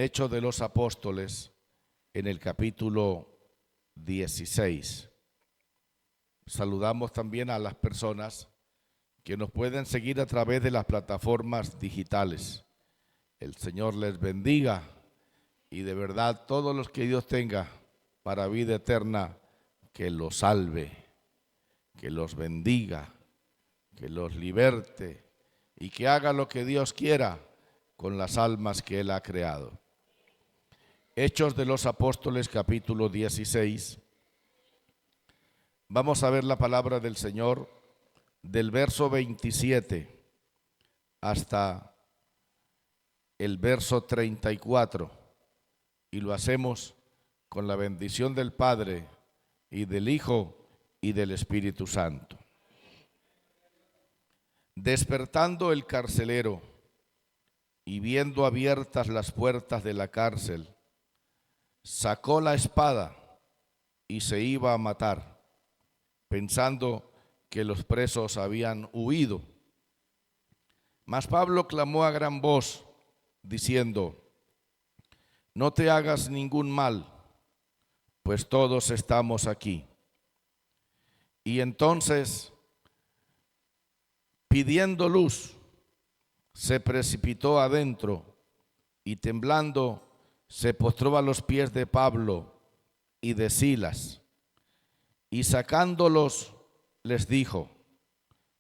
Hechos de los Apóstoles, en el capítulo 16. Saludamos también a las personas que nos pueden seguir a través de las plataformas digitales. El Señor les bendiga y de verdad todos los que Dios tenga para vida eterna, que los salve, que los bendiga, que los liberte y que haga lo que Dios quiera con las almas que Él ha creado. Hechos de los Apóstoles, capítulo 16. Vamos a ver la palabra del Señor del verso 27 hasta el verso 34, y lo hacemos con la bendición del Padre y del Hijo y del Espíritu Santo. Despertando el carcelero y viendo abiertas las puertas de la cárcel, sacó la espada y se iba a matar, pensando que los presos habían huido. Mas Pablo clamó a gran voz, diciendo: no te hagas ningún mal, pues todos estamos aquí. Y entonces, pidiendo luz, se precipitó adentro y temblando se postró a los pies de Pablo y de Silas, y sacándolos les dijo: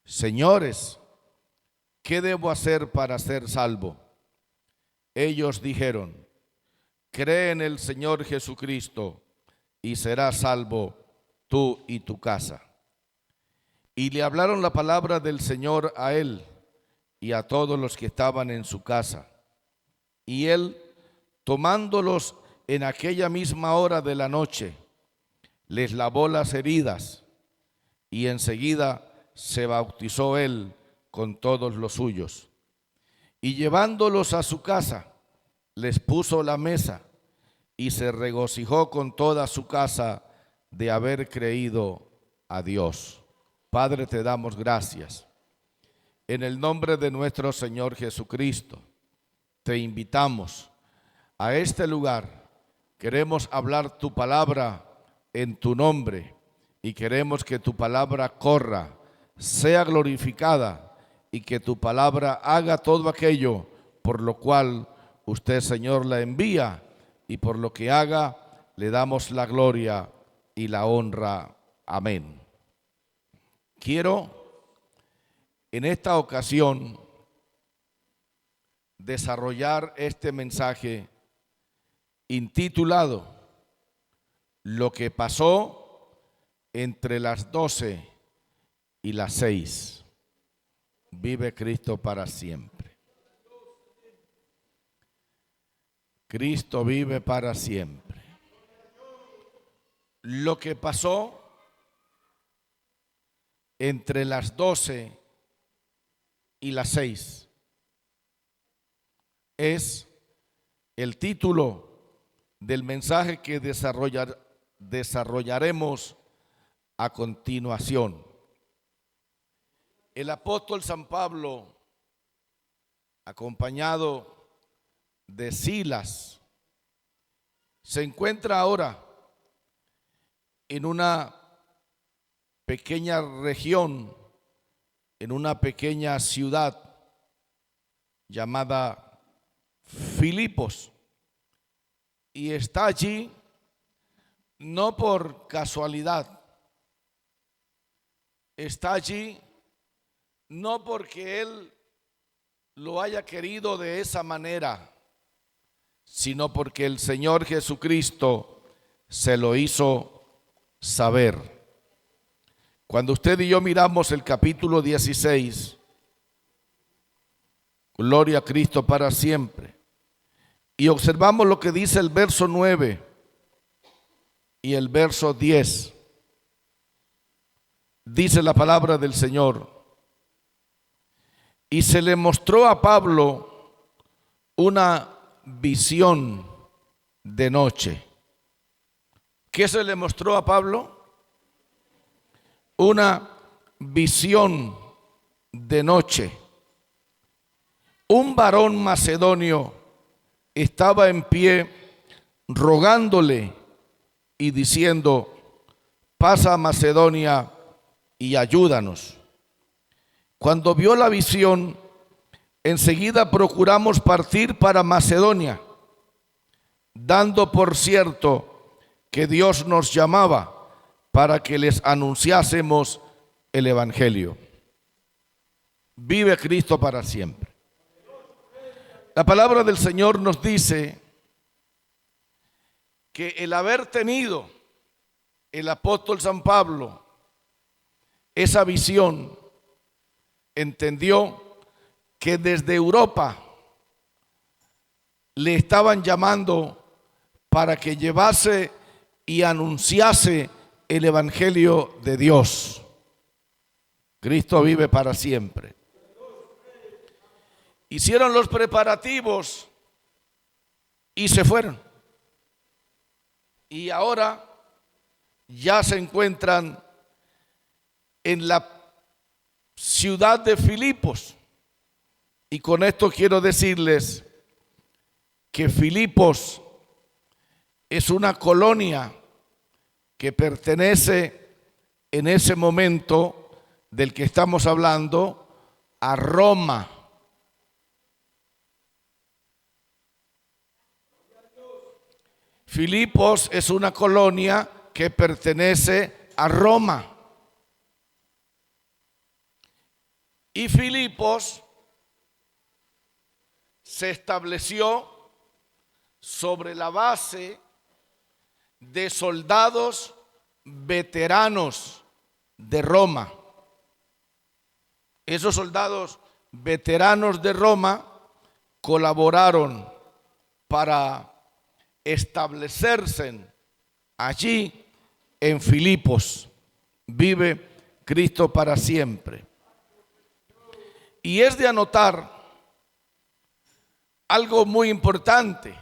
señores, ¿qué debo hacer para ser salvo? Ellos dijeron: cree en el Señor Jesucristo y serás salvo tú y tu casa. Y le hablaron la palabra del Señor a él y a todos los que estaban en su casa. Y él, tomándolos en aquella misma hora de la noche, les lavó las heridas, y enseguida se bautizó él con todos los suyos. Y llevándolos a su casa, les puso la mesa, y se regocijó con toda su casa de haber creído a Dios. Padre, te damos gracias. En el nombre de nuestro Señor Jesucristo, te invitamos a este lugar. Queremos hablar tu palabra en tu nombre y queremos que tu palabra corra, sea glorificada y que tu palabra haga todo aquello por lo cual usted, Señor, la envía, y por lo que haga le damos la gloria y la honra. Amén. Quiero en esta ocasión desarrollar este mensaje intitulado Lo que pasó entre las 12 y las 6. Vive Cristo para siempre. Cristo vive para siempre. Lo que pasó entre las 12 y las 6 es el título del mensaje que desarrollaremos a continuación. El apóstol San Pablo, acompañado de Silas, se encuentra ahora en una pequeña región, en una pequeña ciudad llamada Filipos, y está allí no por casualidad, está allí no porque él lo haya querido de esa manera, sino porque el Señor Jesucristo se lo hizo saber. Cuando usted y yo miramos el capítulo 16, gloria a Cristo para siempre, y observamos lo que dice el verso 9 y el verso 10, dice la palabra del Señor: y se le mostró a Pablo una visión de noche. ¿Qué se le mostró a Pablo? Una visión de noche. Un varón macedonio estaba en pie rogándole y diciendo: pasa a Macedonia y ayúdanos. Cuando vio la visión, enseguida procuramos partir para Macedonia, dando por cierto que Dios nos llamaba para que les anunciásemos el Evangelio. Vive Cristo para siempre. La palabra del Señor nos dice que el haber tenido el apóstol San Pablo esa visión, entendió que desde Europa le estaban llamando para que llevase y anunciase el Evangelio de Dios. Cristo vive para siempre. Hicieron los preparativos y se fueron. Y ahora ya se encuentran en la ciudad de Filipos. Y con esto quiero decirles que Filipos es una colonia que pertenece en ese momento del que estamos hablando a Roma. Filipos es una colonia que pertenece a Roma. Y Filipos se estableció sobre la base de soldados veteranos de Roma. Esos soldados veteranos de Roma colaboraron para establecerse allí en Filipos. Vive Cristo para siempre. Y es de anotar algo muy importante,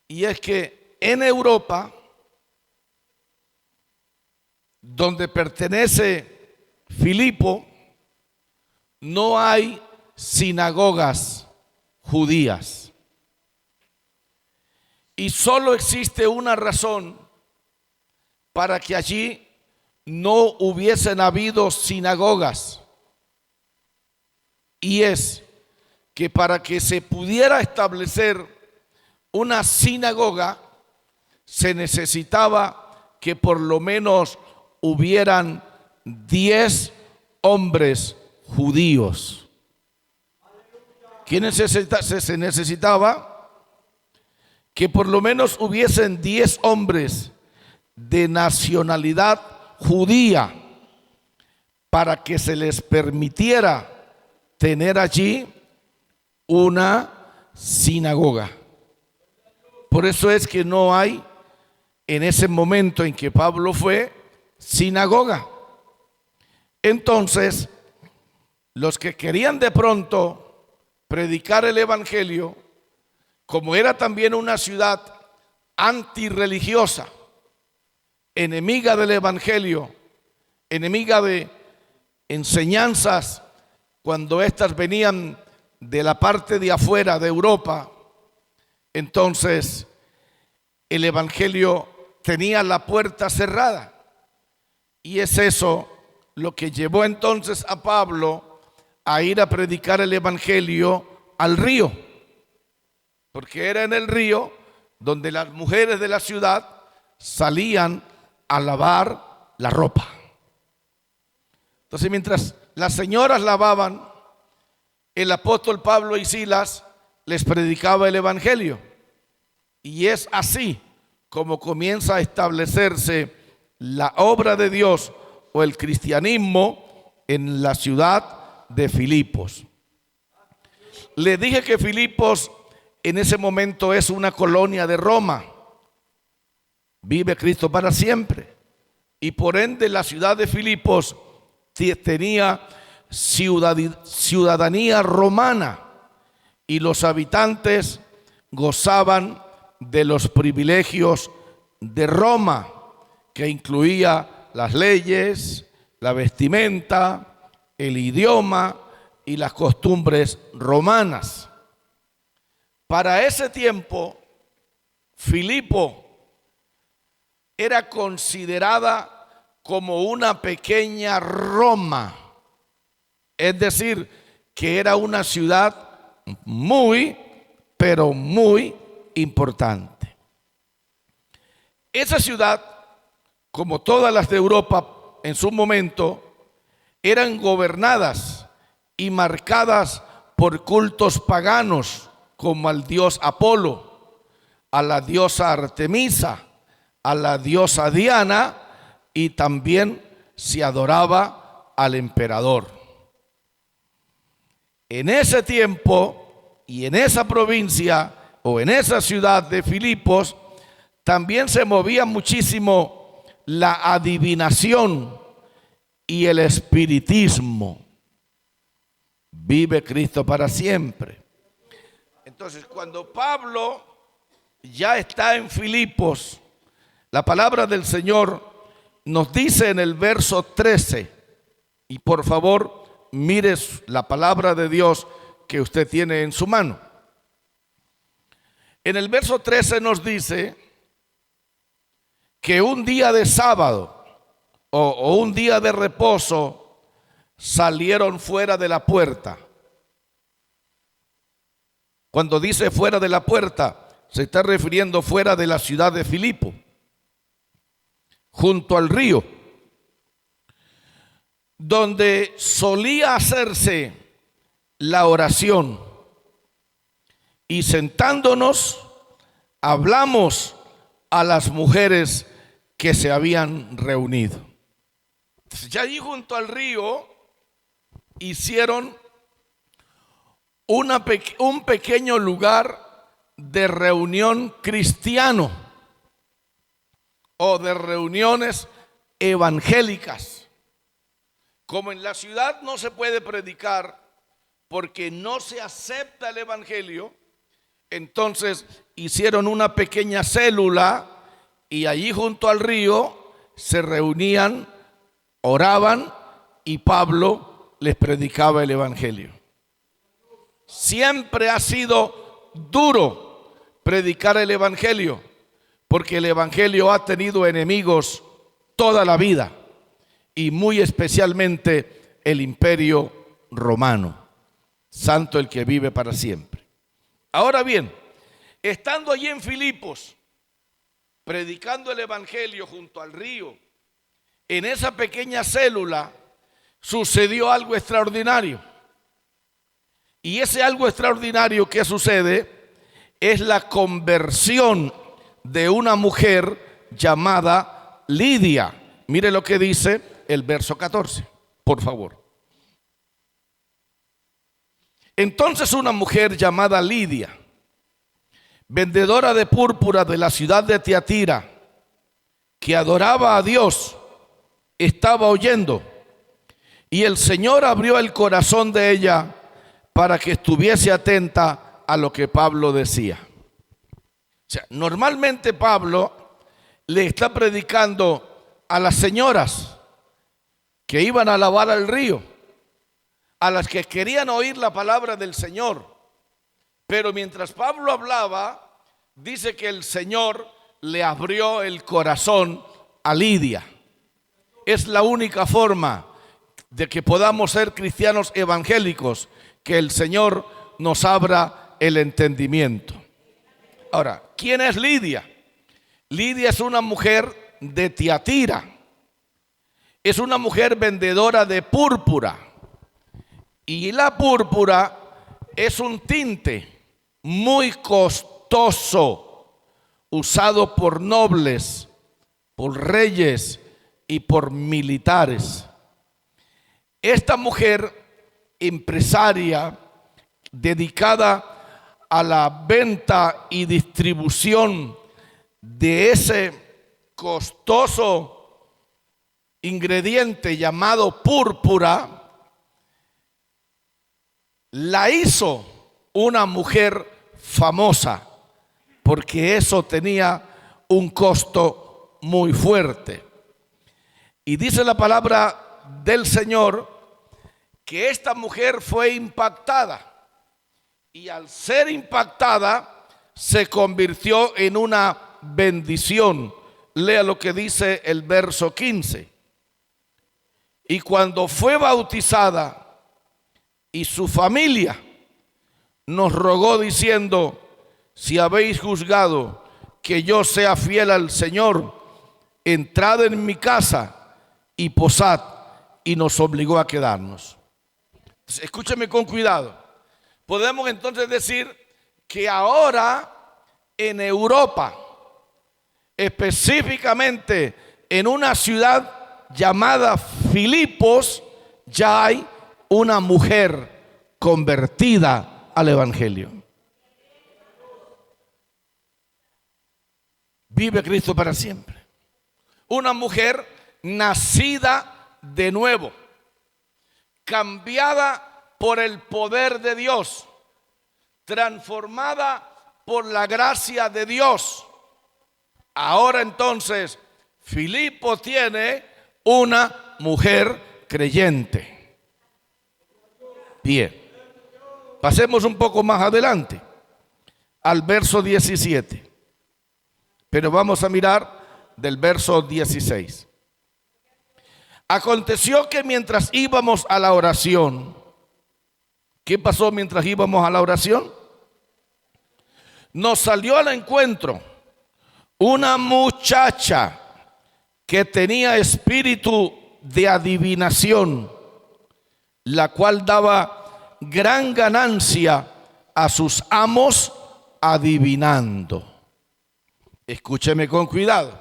y es que en Europa, donde pertenece Filipo, no hay sinagogas judías. Y solo existe una razón para que allí no hubiesen habido sinagogas, y es que para que se pudiera establecer una sinagoga se necesitaba que por lo menos hubieran 10 hombres judíos. ¿Quién se necesitaba? Que por lo menos hubiesen 10 hombres de nacionalidad judía para que se les permitiera tener allí una sinagoga. Por eso es que no hay en ese momento en que Pablo fue sinagoga. Entonces, los que querían de pronto predicar el Evangelio, como era también una ciudad antirreligiosa, enemiga del Evangelio, enemiga de enseñanzas, cuando éstas venían de la parte de afuera de Europa, entonces el Evangelio tenía la puerta cerrada. Y es eso lo que llevó entonces a Pablo a ir a predicar el Evangelio al río, porque era en el río donde las mujeres de la ciudad salían a lavar la ropa. Entonces, mientras las señoras lavaban, el apóstol Pablo y Silas les predicaba el Evangelio. Y es así como comienza a establecerse la obra de Dios o el cristianismo en la ciudad de Filipos. Le dije que Filipos en ese momento es una colonia de Roma. Vive Cristo para siempre. Y por ende la ciudad de Filipos tenía ciudadanía romana, y los habitantes gozaban de los privilegios de Roma, que incluía las leyes, la vestimenta, el idioma y las costumbres romanas. Para ese tiempo, Filipo era considerada como una pequeña Roma, es decir, que era una ciudad muy, pero muy importante. Esa ciudad, como todas las de Europa en su momento, eran gobernadas y marcadas por cultos paganos, como al dios Apolo, a la diosa Artemisa, a la diosa Diana, y también se adoraba al emperador. En ese tiempo y en esa provincia o en esa ciudad de Filipos también se movía muchísimo la adivinación y el espiritismo. Vive Cristo para siempre. Entonces, cuando Pablo ya está en Filipos, la palabra del Señor nos dice en el verso 13, y por favor mire la palabra de Dios que usted tiene en su mano. En el verso 13 nos dice que un día de sábado o un día de reposo salieron fuera de la puerta. Cuando dice fuera de la puerta, se está refiriendo fuera de la ciudad de Filipo, junto al río, donde solía hacerse la oración. Y sentándonos, hablamos a las mujeres que se habían reunido. Ya allí junto al río hicieron un pequeño lugar de reunión cristiano o de reuniones evangélicas. Como en la ciudad no se puede predicar porque no se acepta el evangelio, entonces hicieron una pequeña célula y allí junto al río se reunían, oraban y Pablo les predicaba el evangelio. Siempre ha sido duro predicar el evangelio, porque el evangelio ha tenido enemigos toda la vida, y muy especialmente el imperio romano. Santo el que vive para siempre. Ahora bien, estando allí en Filipos, predicando el evangelio junto al río, en esa pequeña célula sucedió algo extraordinario. Y ese algo extraordinario que sucede es la conversión de una mujer llamada Lidia. Mire lo que dice el verso 14, por favor. Entonces una mujer llamada Lidia, vendedora de púrpura de la ciudad de Tiatira, que adoraba a Dios, estaba oyendo, y el Señor abrió el corazón de ella para que estuviese atenta a lo que Pablo decía. O sea, normalmente Pablo le está predicando a las señoras que iban a lavar al río, a las que querían oír la palabra del Señor. Pero mientras Pablo hablaba, dice que el Señor le abrió el corazón a Lidia. Es la única forma de que podamos ser cristianos evangélicos, que el Señor nos abra el entendimiento. Ahora, ¿quién es Lidia? Lidia es una mujer de Tiatira. Es una mujer vendedora de púrpura. Y la púrpura es un tinte muy costoso, usado por nobles, por reyes y por militares. Esta mujer empresaria dedicada a la venta y distribución de ese costoso ingrediente llamado púrpura, la hizo una mujer famosa, porque eso tenía un costo muy fuerte. Y dice la palabra del Señor que esta mujer fue impactada y al ser impactada se convirtió en una bendición. Lea lo que dice el verso 15. Y cuando fue bautizada y su familia nos rogó diciendo: si habéis juzgado que yo sea fiel al Señor, entrad en mi casa y posad. Y nos obligó a quedarnos. Escúcheme con cuidado. Podemos entonces decir que ahora en Europa, específicamente en una ciudad llamada Filipos, ya hay una mujer convertida al Evangelio. Vive Cristo para siempre. Una mujer nacida de nuevo, cambiada por el poder de Dios, transformada por la gracia de Dios. Ahora entonces Filipo tiene una mujer creyente. Bien, pasemos un poco más adelante al verso 17, pero vamos a mirar del verso 16. Aconteció que mientras íbamos a la oración, ¿qué pasó mientras íbamos a la oración? Nos salió al encuentro una muchacha que tenía espíritu de adivinación, la cual daba gran ganancia a sus amos adivinando. Escúcheme con cuidado.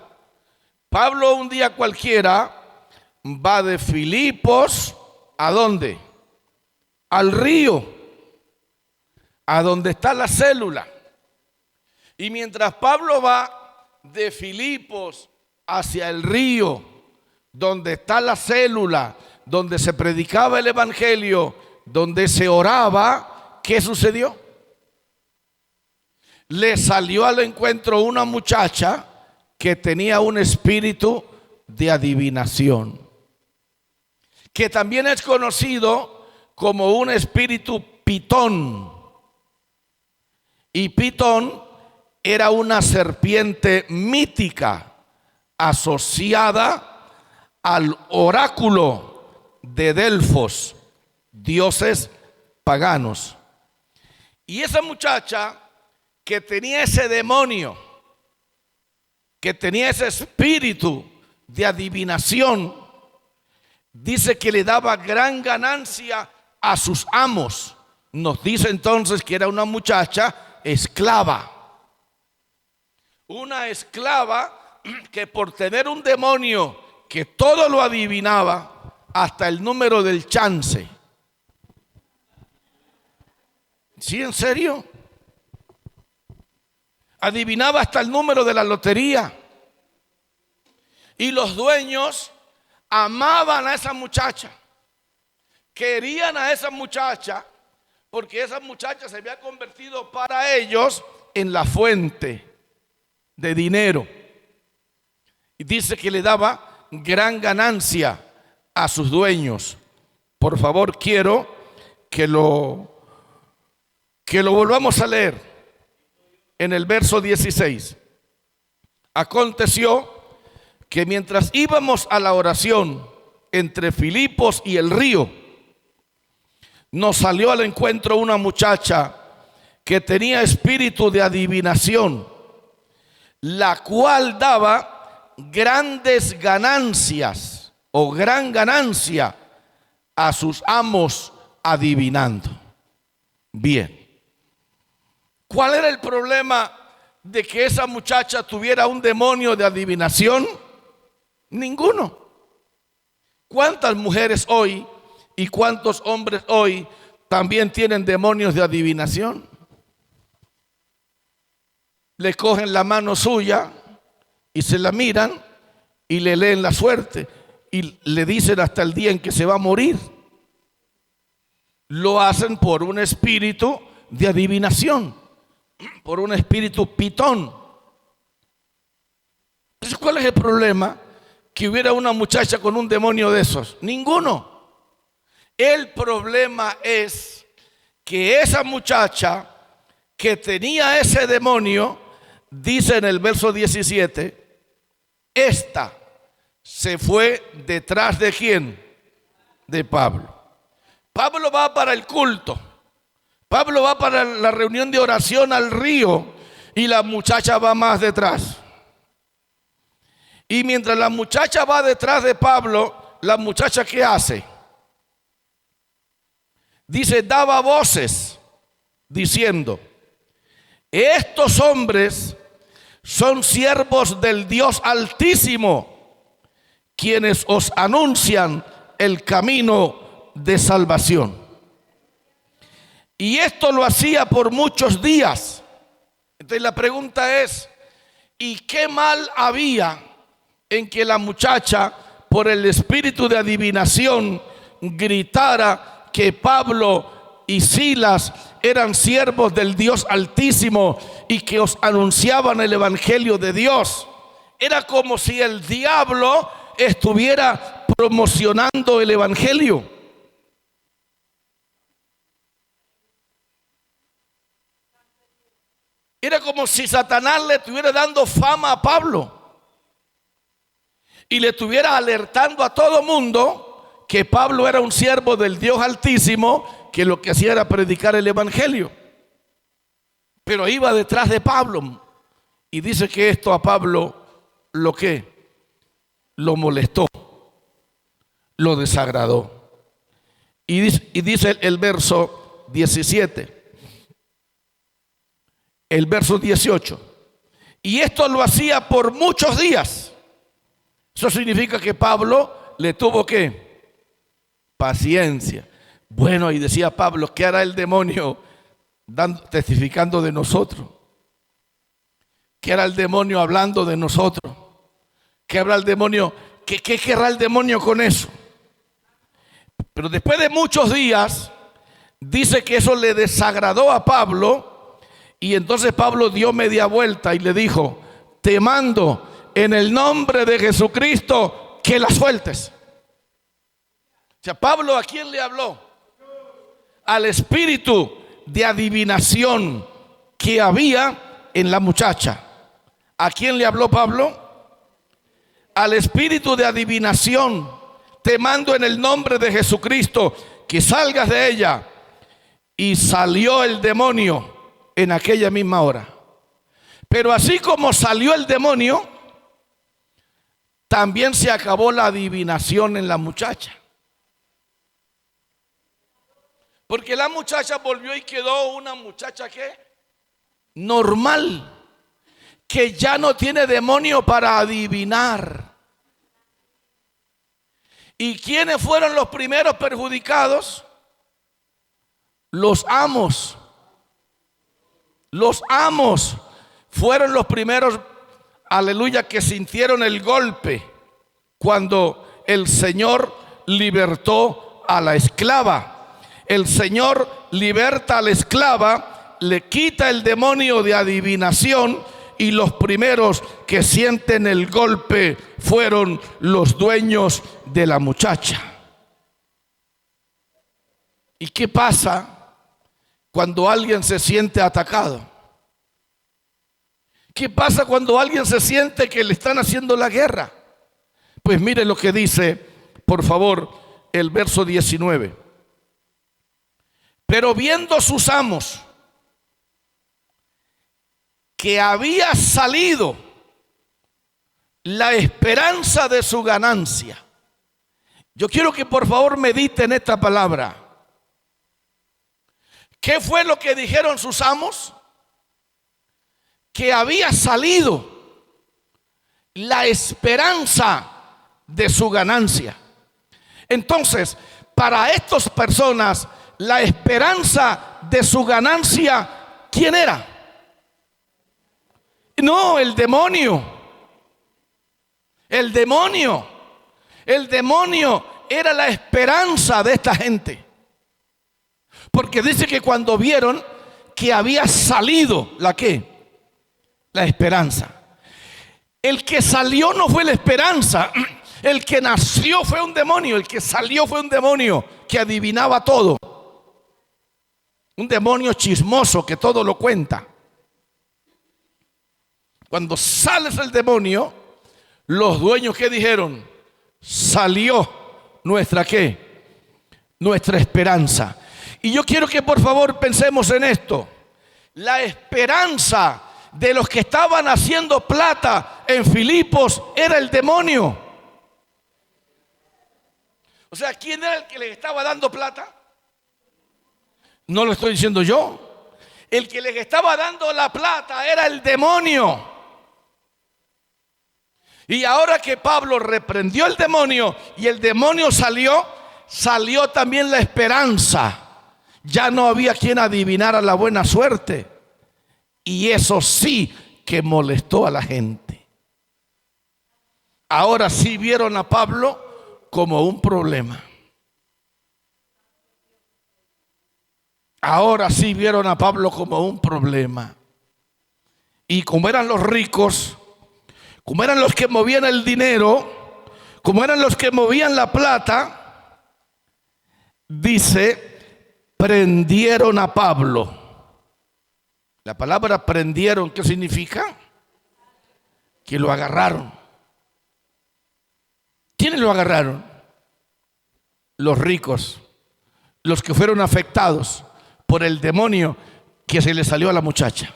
Pablo un día cualquiera va de Filipos, ¿a dónde? Al río, a donde está la célula. Y mientras Pablo va de Filipos hacia el río, donde está la célula, donde se predicaba el evangelio, donde se oraba, ¿qué sucedió? Le salió al encuentro una muchacha que tenía un espíritu de adivinación, que también es conocido como un espíritu pitón. Y Pitón era una serpiente mítica asociada al oráculo de Delfos, dioses paganos. Y esa muchacha que tenía ese demonio, que tenía ese espíritu de adivinación, dice que le daba gran ganancia a sus amos. Nos dice entonces que era una muchacha esclava. Una esclava que por tener un demonio que todo lo adivinaba, hasta el número del chance. ¿Sí, en serio? Adivinaba hasta el número de la lotería. Y los dueños amaban a esa muchacha, querían a esa muchacha, porque esa muchacha se había convertido para ellos en la fuente de dinero. Y dice que le daba gran ganancia a sus dueños. Por favor, quiero que lo volvamos a leer en el verso 16. Aconteció que mientras íbamos a la oración entre Filipos y el río, nos salió al encuentro una muchacha que tenía espíritu de adivinación, la cual daba grandes ganancias o gran ganancia a sus amos adivinando. Bien, ¿cuál era el problema de que esa muchacha tuviera un demonio de adivinación? Ninguno. ¿Cuántas mujeres hoy y cuántos hombres hoy también tienen demonios de adivinación? Le cogen la mano suya y se la miran y le leen la suerte y le dicen hasta el día en que se va a morir. Lo hacen por un espíritu de adivinación, por un espíritu pitón. Entonces, ¿cuál es el problema? Que hubiera una muchacha con un demonio de esos. Ninguno. El problema es que esa muchacha que tenía ese demonio, dice en el verso 17, esta se fue detrás de ¿quién? De Pablo. Pablo va para el culto. Pablo va para la reunión de oración al río y la muchacha va más detrás. Y mientras la muchacha va detrás de Pablo, la muchacha ¿qué hace? Dice, daba voces diciendo, estos hombres son siervos del Dios Altísimo, quienes os anuncian el camino de salvación. Y esto lo hacía por muchos días. Entonces la pregunta es, ¿y qué mal había en que la muchacha, por el espíritu de adivinación, gritara que Pablo y Silas eran siervos del Dios Altísimo y que os anunciaban el evangelio de Dios? Era como si el diablo estuviera promocionando el evangelio. Era como si Satanás le estuviera dando fama a Pablo y le estuviera alertando a todo mundo que Pablo era un siervo del Dios Altísimo, que lo que hacía era predicar el evangelio. Pero iba detrás de Pablo y dice que esto a Pablo lo molestó, lo desagradó. Y dice el verso 17. El verso 18. Y esto lo hacía por muchos días. Eso significa que Pablo le tuvo ¿qué? Paciencia. Bueno, y decía Pablo, ¿qué hará el demonio testificando de nosotros? ¿Qué hará el demonio hablando de nosotros? ¿Qué hará el demonio? ¿Qué querrá el demonio con eso? Pero después de muchos días, dice que eso le desagradó a Pablo. Y entonces Pablo dio media vuelta y le dijo, te mando en el nombre de Jesucristo que la sueltes. O sea, Pablo, ¿a quién le habló? Al espíritu de adivinación que había en la muchacha. ¿A quién le habló Pablo? Al espíritu de adivinación. Te mando en el nombre de Jesucristo que salgas de ella. Y salió el demonio en aquella misma hora. Pero así como salió el demonio, también se acabó la adivinación en la muchacha. Porque la muchacha volvió y quedó una muchacha ¿qué? Normal, que ya no tiene demonio para adivinar. ¿Y quiénes fueron los primeros perjudicados? Los amos. Los amos fueron los primeros, aleluya, que sintieron el golpe cuando el Señor libertó a la esclava. El Señor liberta a la esclava, le quita el demonio de adivinación y los primeros que sienten el golpe fueron los dueños de la muchacha. ¿Y qué pasa cuando alguien se siente atacado? ¿Qué pasa cuando alguien se siente que le están haciendo la guerra? Pues mire lo que dice, por favor, el verso 19. Pero viendo sus amos que había salido la esperanza de su ganancia. Yo quiero que por favor mediten esta palabra. ¿Qué fue lo que dijeron sus amos? Que había salido la esperanza de su ganancia. Entonces, para estas personas, la esperanza de su ganancia, ¿quién era? No, el demonio. El demonio. El demonio era la esperanza de esta gente. Porque dice que cuando vieron que había salido la ¿qué? La esperanza. El que salió no fue la esperanza. El que nació fue un demonio. El que salió fue un demonio que adivinaba todo. Un demonio chismoso que todo lo cuenta. Cuando sales el demonio, los dueños, ¿qué dijeron? Salió nuestra ¿qué? Nuestra esperanza. Y yo quiero que por favor pensemos en esto. La esperanza de los que estaban haciendo plata en Filipos era el demonio. O sea, ¿quién era el que les estaba dando plata? No lo estoy diciendo yo. El que les estaba dando la plata era el demonio. Y ahora que Pablo reprendió el demonio y el demonio salió, salió también la esperanza. Ya no había quien adivinara la buena suerte. Y eso sí que molestó a la gente. Ahora sí vieron a Pablo como un problema. Ahora sí vieron a Pablo como un problema. Y como eran los ricos, como eran los que movían el dinero, como eran los que movían la plata, dice, prendieron a Pablo. La palabra prendieron, ¿qué significa? Que lo agarraron. ¿Quiénes lo agarraron? Los ricos, los que fueron afectados por el demonio que se le salió a la muchacha.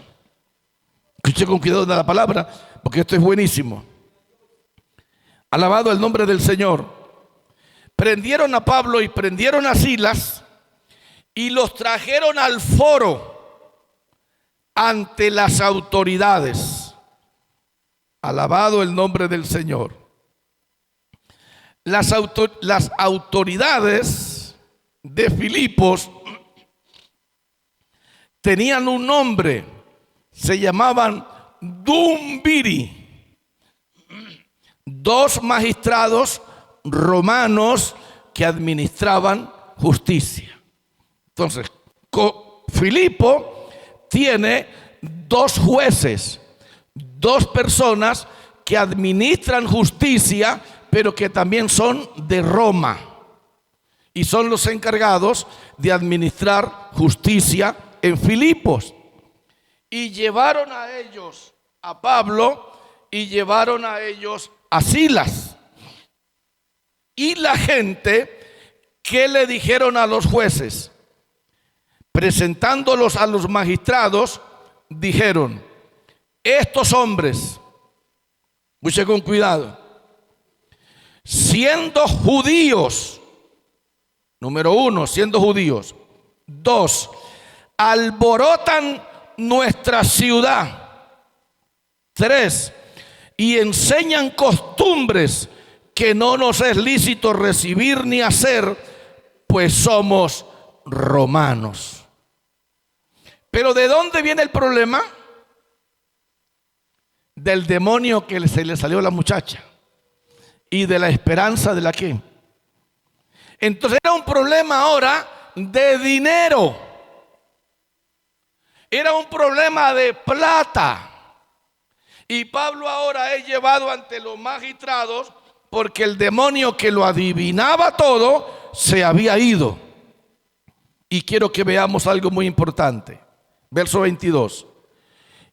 Escuche con cuidado de la palabra, porque esto es buenísimo. Alabado el nombre del Señor. Prendieron a Pablo y prendieron a Silas y los trajeron al foro ante las autoridades. Alabado el nombre del Señor. Las autoridades de Filipos tenían un nombre, se llamaban Dumbiri, dos magistrados romanos que administraban justicia. Entonces, Filipo tiene dos jueces, dos personas que administran justicia, pero que también son de Roma y son los encargados de administrar justicia en Filipos. Y llevaron a ellos a Pablo y llevaron a ellos a Silas. Y la gente, ¿qué le dijeron a los jueces? Presentándolos a los magistrados, dijeron, estos hombres, escuche con cuidado, siendo judíos, número uno, siendo judíos, dos, alborotan nuestra ciudad, tres, y enseñan costumbres que no nos es lícito recibir ni hacer, pues somos romanos. Pero ¿de dónde viene el problema? Del demonio que se le salió a la muchacha y de la esperanza de la que. Entonces era un problema ahora de dinero. Era un problema de plata. Y Pablo ahora es llevado ante los magistrados porque el demonio que lo adivinaba todo se había ido. Y quiero que veamos algo muy importante. Verso 22.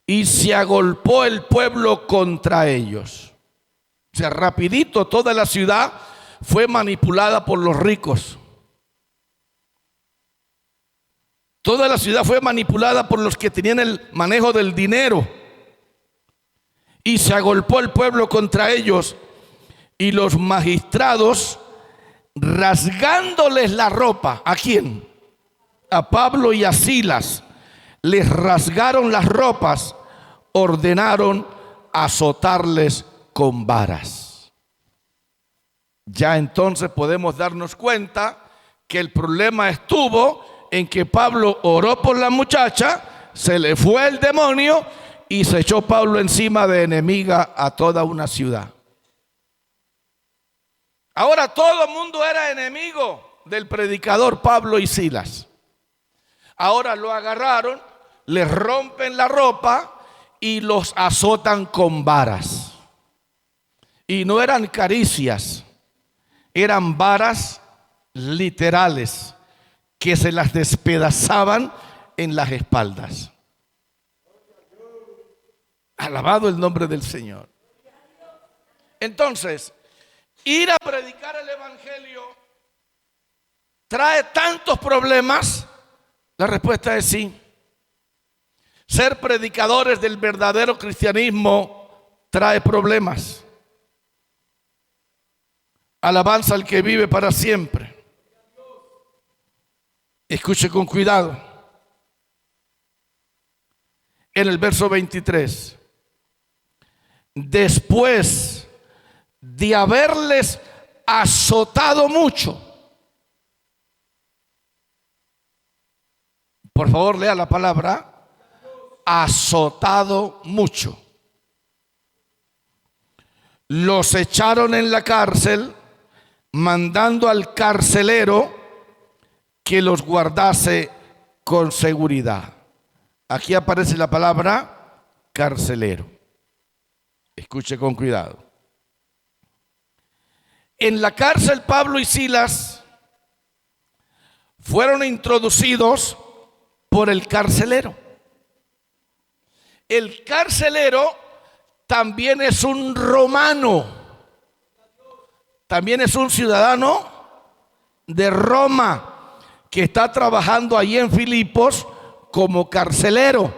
Y se agolpó el pueblo contra ellos. O sea, rapidito toda la ciudad fue manipulada por los ricos. Toda la ciudad fue manipulada por los que tenían el manejo del dinero. Y se agolpó el pueblo contra ellos. Y los magistrados, rasgándoles la ropa, ¿a quién? A Pablo y a Silas. Les rasgaron las ropas, ordenaron azotarles con varas. Ya entonces podemos darnos cuenta que el problema estuvo en que Pablo oró por la muchacha, se le fue el demonio y se echó Pablo encima de enemiga a toda una ciudad. Ahora todo el mundo era enemigo del predicador Pablo y Silas. Ahora lo agarraron, les rompen la ropa y los azotan con varas. Y no eran caricias, eran varas literales que se las despedazaban en las espaldas. Alabado el nombre del Señor. Entonces, ir a predicar el evangelio trae tantos problemas. La respuesta es sí. Ser predicadores del verdadero cristianismo trae problemas. Alabanza al que vive para siempre. Escuche con cuidado. En el verso 23. Después de haberles azotado mucho. Por favor, lea la palabra azotado mucho. Los echaron en la cárcel, mandando al carcelero que los guardase con seguridad. Aquí aparece la palabra carcelero. Escuche con cuidado. En la cárcel Pablo y Silas fueron introducidos por el carcelero. El carcelero también es un romano, también es un ciudadano de Roma que está trabajando allí en Filipos como carcelero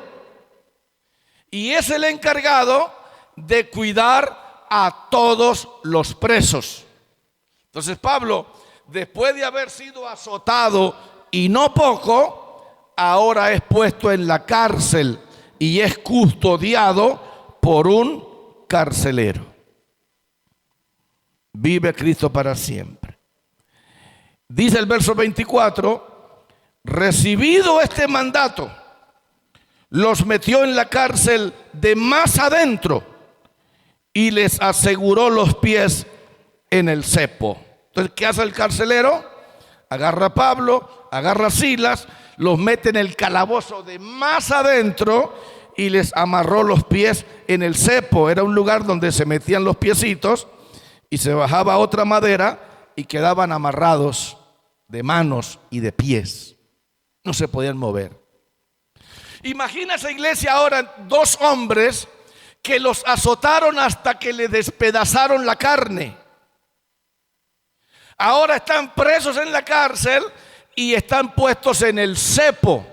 y es el encargado de cuidar a todos los presos. Entonces Pablo, después de haber sido azotado y no poco, ahora es puesto en la cárcel y es custodiado por un carcelero. Vive Cristo para siempre. Dice el verso 24, recibido este mandato, los metió en la cárcel de más adentro y les aseguró los pies en el cepo. Entonces, ¿qué hace el carcelero? Agarra a Pablo, agarra a Silas, los mete en el calabozo de más adentro y les amarró los pies en el cepo. Era un lugar donde se metían los piecitos y se bajaba otra madera y quedaban amarrados de manos y de pies. No se podían mover. Imagina esa iglesia ahora, dos hombres que los azotaron hasta que le despedazaron la carne. Ahora están presos en la cárcel y están puestos en el cepo.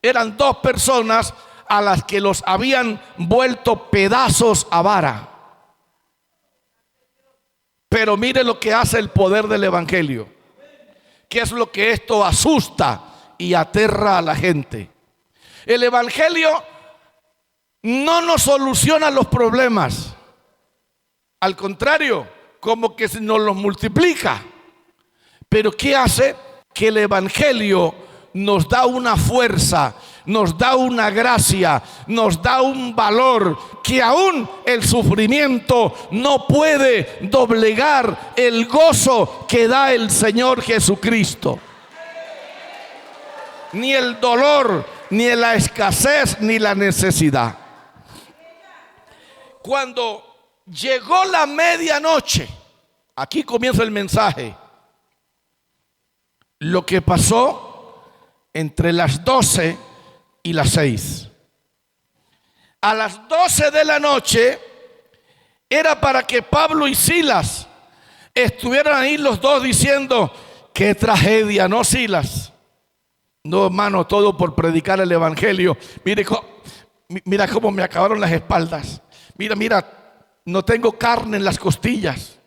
Eran dos personas a las que los habían vuelto pedazos a vara. Pero mire lo que hace el poder del evangelio. ¿Qué es lo que esto asusta y aterra a la gente? El evangelio no nos soluciona los problemas. Al contrario, como que nos los multiplica. Pero ¿qué hace? Que el evangelio nos da una fuerza, nos da una gracia, nos da un valor que aún el sufrimiento no puede doblegar el gozo que da el Señor Jesucristo. Ni el dolor, ni la escasez, ni la necesidad. Cuando llegó la medianoche, aquí comienza el mensaje. Lo que pasó entre las 12 y las 6. A las 12 de la noche era para que Pablo y Silas estuvieran ahí los dos diciendo: qué tragedia, ¿no, Silas? No, hermano, todo por predicar el evangelio. Mira cómo me acabaron las espaldas. Mira, no tengo carne en las costillas.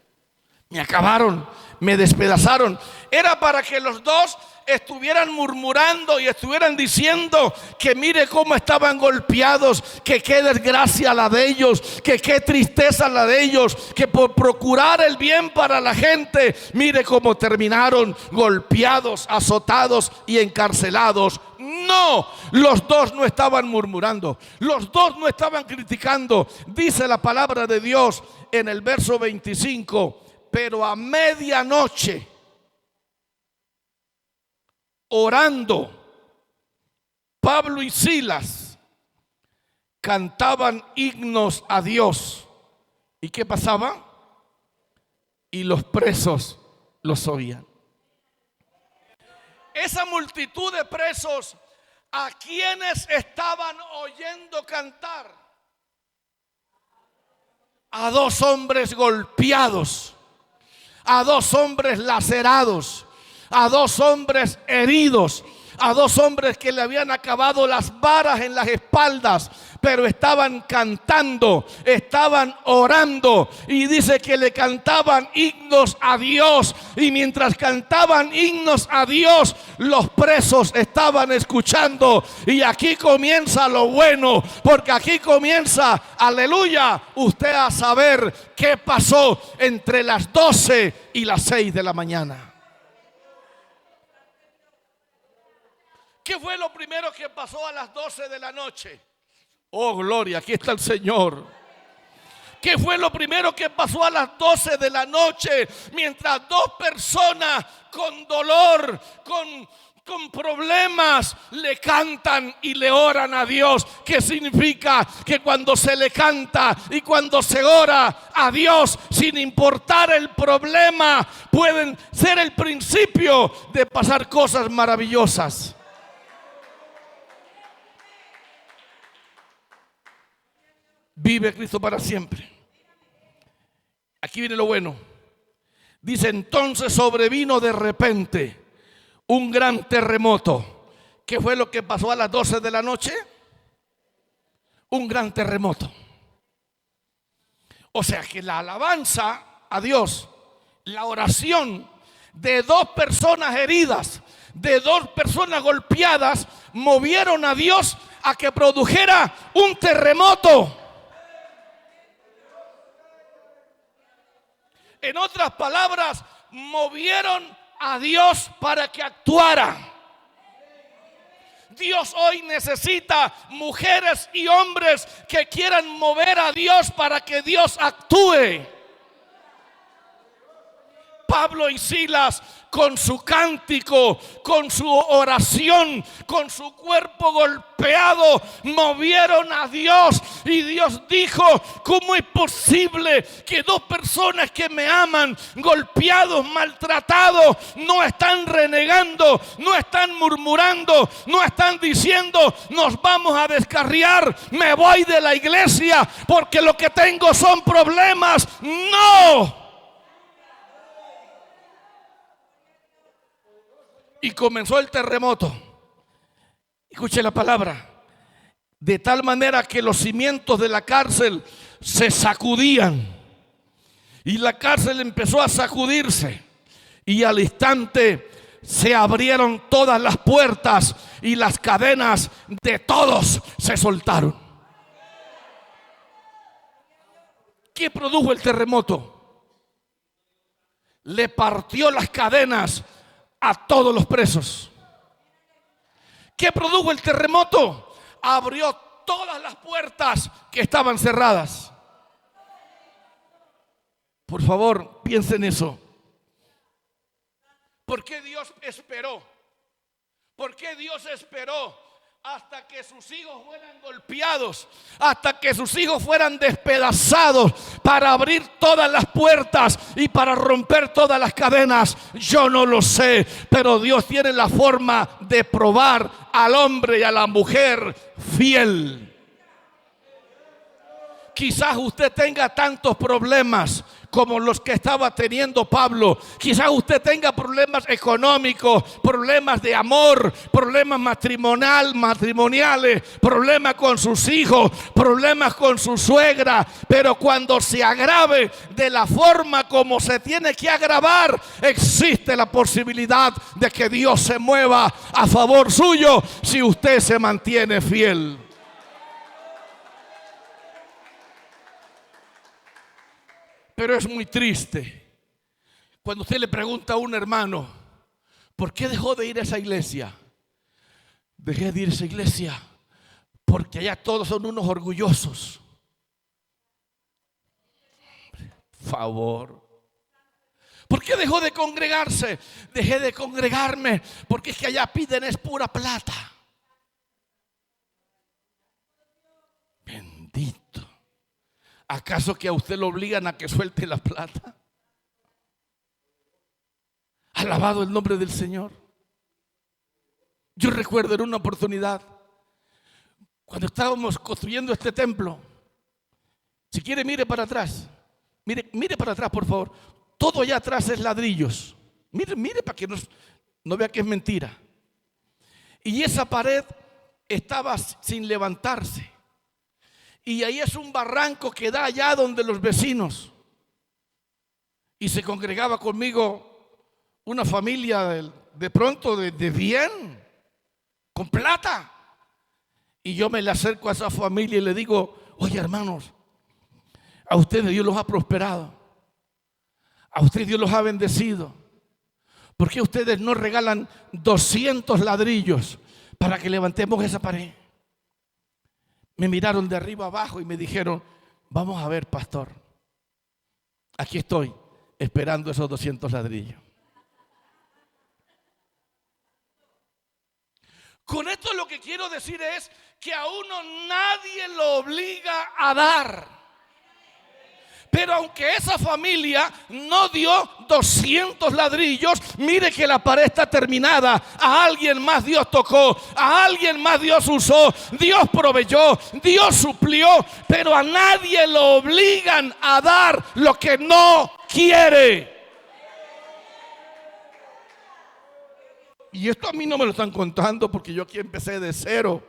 Me acabaron, me despedazaron. Era para que los dos estuvieran murmurando y estuvieran diciendo que mire cómo estaban golpeados, que qué desgracia la de ellos, que qué tristeza la de ellos, que por procurar el bien para la gente, mire cómo terminaron golpeados, azotados y encarcelados. No, los dos no estaban murmurando, los dos no estaban criticando. Dice la palabra de Dios en el verso 25, pero a medianoche, orando, Pablo y Silas cantaban himnos a Dios. ¿Y qué pasaba? Y los presos los oían. Esa multitud de presos ¿A quiénes estaban oyendo cantar? A dos hombres golpeados, a dos hombres lacerados, a dos hombres heridos, a dos hombres que le habían acabado las varas en las espaldas, pero estaban cantando, estaban orando, y dice que le cantaban himnos a Dios. Y mientras cantaban himnos a Dios, los presos estaban escuchando. Y aquí comienza lo bueno, porque aquí comienza, aleluya, usted a saber qué pasó entre las 12 y las 6 de la mañana. ¿Qué fue lo primero que pasó a las 12 de la noche? Oh, gloria, aquí está el Señor. ¿Qué fue lo primero que pasó a las 12 de la noche? Mientras dos personas con dolor, con problemas, le cantan y le oran a Dios. ¿Qué significa? Que cuando se le canta y cuando se ora a Dios, sin importar el problema, pueden ser el principio de pasar cosas maravillosas. Vive Cristo para siempre. Aquí viene lo bueno. Dice: entonces sobrevino de repente un gran terremoto. ¿Qué fue lo que pasó a las 12 de la noche? Un gran terremoto. O sea que la alabanza a Dios, la oración de dos personas heridas, de dos personas golpeadas, movieron a Dios a que produjera un terremoto. En otras palabras, movieron a Dios para que actuara. Dios hoy necesita mujeres y hombres que quieran mover a Dios para que Dios actúe. Pablo y Silas, con su cántico, con su oración, con su cuerpo golpeado, movieron a Dios. Y Dios dijo: ¿cómo es posible que dos personas que me aman, golpeados, maltratados, no están renegando, no están murmurando, no están diciendo nos vamos a descarriar, me voy de la iglesia porque lo que tengo son problemas? No. Y comenzó el terremoto. Escuche la palabra. De tal manera que los cimientos de la cárcel se sacudían. Y la cárcel empezó a sacudirse. Y al instante se abrieron todas las puertas y las cadenas de todos se soltaron. ¿Qué produjo el terremoto? Le partió las cadenas a todos los presos. ¿Qué produjo el terremoto? Abrió todas las puertas que estaban cerradas. Por favor, piensen en eso. ¿Por qué Dios esperó? ¿Por qué Dios esperó hasta que sus hijos fueran golpeados, hasta que sus hijos fueran despedazados, para abrir todas las puertas y para romper todas las cadenas? Yo no lo sé, pero Dios tiene la forma de probar al hombre y a la mujer fiel. Quizás usted tenga tantos problemas como los que estaba teniendo Pablo. Quizás usted tenga problemas económicos, problemas de amor, problemas matrimoniales, problemas con sus hijos, problemas con su suegra. Pero cuando se agrave de la forma como se tiene que agravar, existe la posibilidad de que Dios se mueva a favor suyo si usted se mantiene fiel. Pero es muy triste cuando usted le pregunta a un hermano: ¿por qué dejó de ir a esa iglesia? Dejé de ir a esa iglesia porque allá todos son unos orgullosos. Favor. ¿Por qué dejó de congregarse? Dejé de congregarme porque es que allá piden es pura plata. Bendito. ¿Acaso que a usted lo obligan a que suelte la plata? Alabado el nombre del Señor. Yo recuerdo en una oportunidad, cuando estábamos construyendo este templo, si quiere mire para atrás, mire para atrás por favor, todo allá atrás es ladrillos, mire para que no vea que es mentira. Y esa pared estaba sin levantarse, y ahí es un barranco que da allá donde los vecinos, y se congregaba conmigo una familia de pronto de bien, con plata. Y yo me le acerco a esa familia y le digo: oye, hermanos, a ustedes Dios los ha prosperado, a ustedes Dios los ha bendecido. ¿Por qué ustedes no regalan 200 ladrillos para que levantemos esa pared? Me miraron de arriba abajo y me dijeron: vamos a ver, pastor, aquí estoy esperando esos 200 ladrillos. Con esto lo que quiero decir es que a uno nadie lo obliga a dar. Pero aunque esa familia no dio 200 ladrillos, mire que la pared está terminada. A alguien más Dios tocó, a alguien más Dios usó, Dios proveyó, Dios suplió, pero a nadie lo obligan a dar lo que no quiere. Y esto a mí no me lo están contando, porque yo aquí empecé de cero.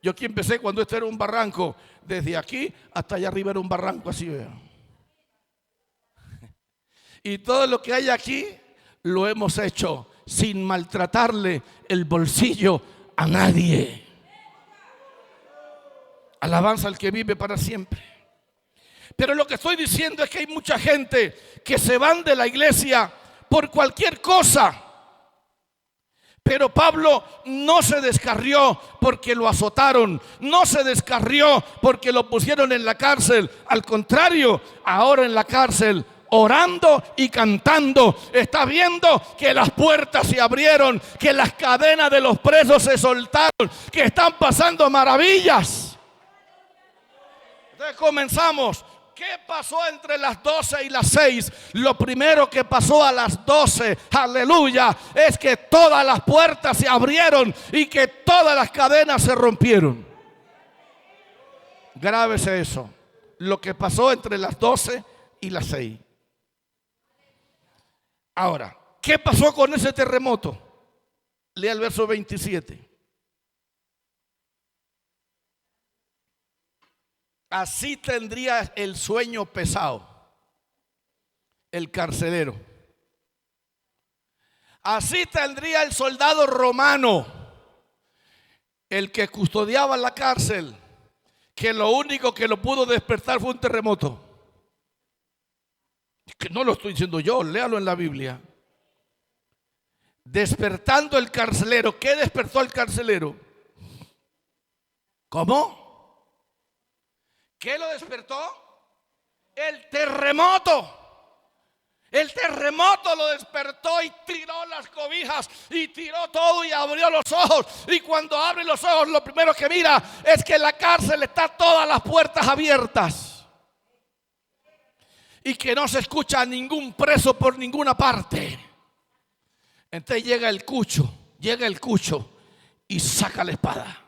Yo aquí empecé cuando esto era un barranco. Desde aquí hasta allá arriba era un barranco así, vean. Y todo lo que hay aquí lo hemos hecho sin maltratarle el bolsillo a nadie. Alabanza al que vive para siempre. Pero lo que estoy diciendo es que hay mucha gente que se van de la iglesia por cualquier cosa. Pero Pablo no se descarrió porque lo azotaron, no se descarrió porque lo pusieron en la cárcel. Al contrario, ahora en la cárcel, orando y cantando, está viendo que las puertas se abrieron, que las cadenas de los presos se soltaron, que están pasando maravillas. Entonces comenzamos. ¿Qué pasó entre las 12 y las 6? Lo primero que pasó a las 12, aleluya, es que todas las puertas se abrieron y que todas las cadenas se rompieron. Grábese eso, lo que pasó entre las 12 y las 6. Ahora, ¿qué pasó con ese terremoto? Lea el verso 27. Así tendría el sueño pesado el carcelero. Así tendría el soldado romano, el que custodiaba la cárcel, que lo único que lo pudo despertar fue un terremoto. Que no lo estoy diciendo yo, léalo en la Biblia. Despertando el carcelero. ¿Qué despertó al carcelero? ¿Cómo? ¿Qué lo despertó? El terremoto. El terremoto lo despertó y tiró las cobijas y tiró todo y abrió los ojos. Y cuando abre los ojos, lo primero que mira es que en la cárcel están todas las puertas abiertas y que no se escucha a ningún preso por ninguna parte. Entonces llega el cucho y saca la espada.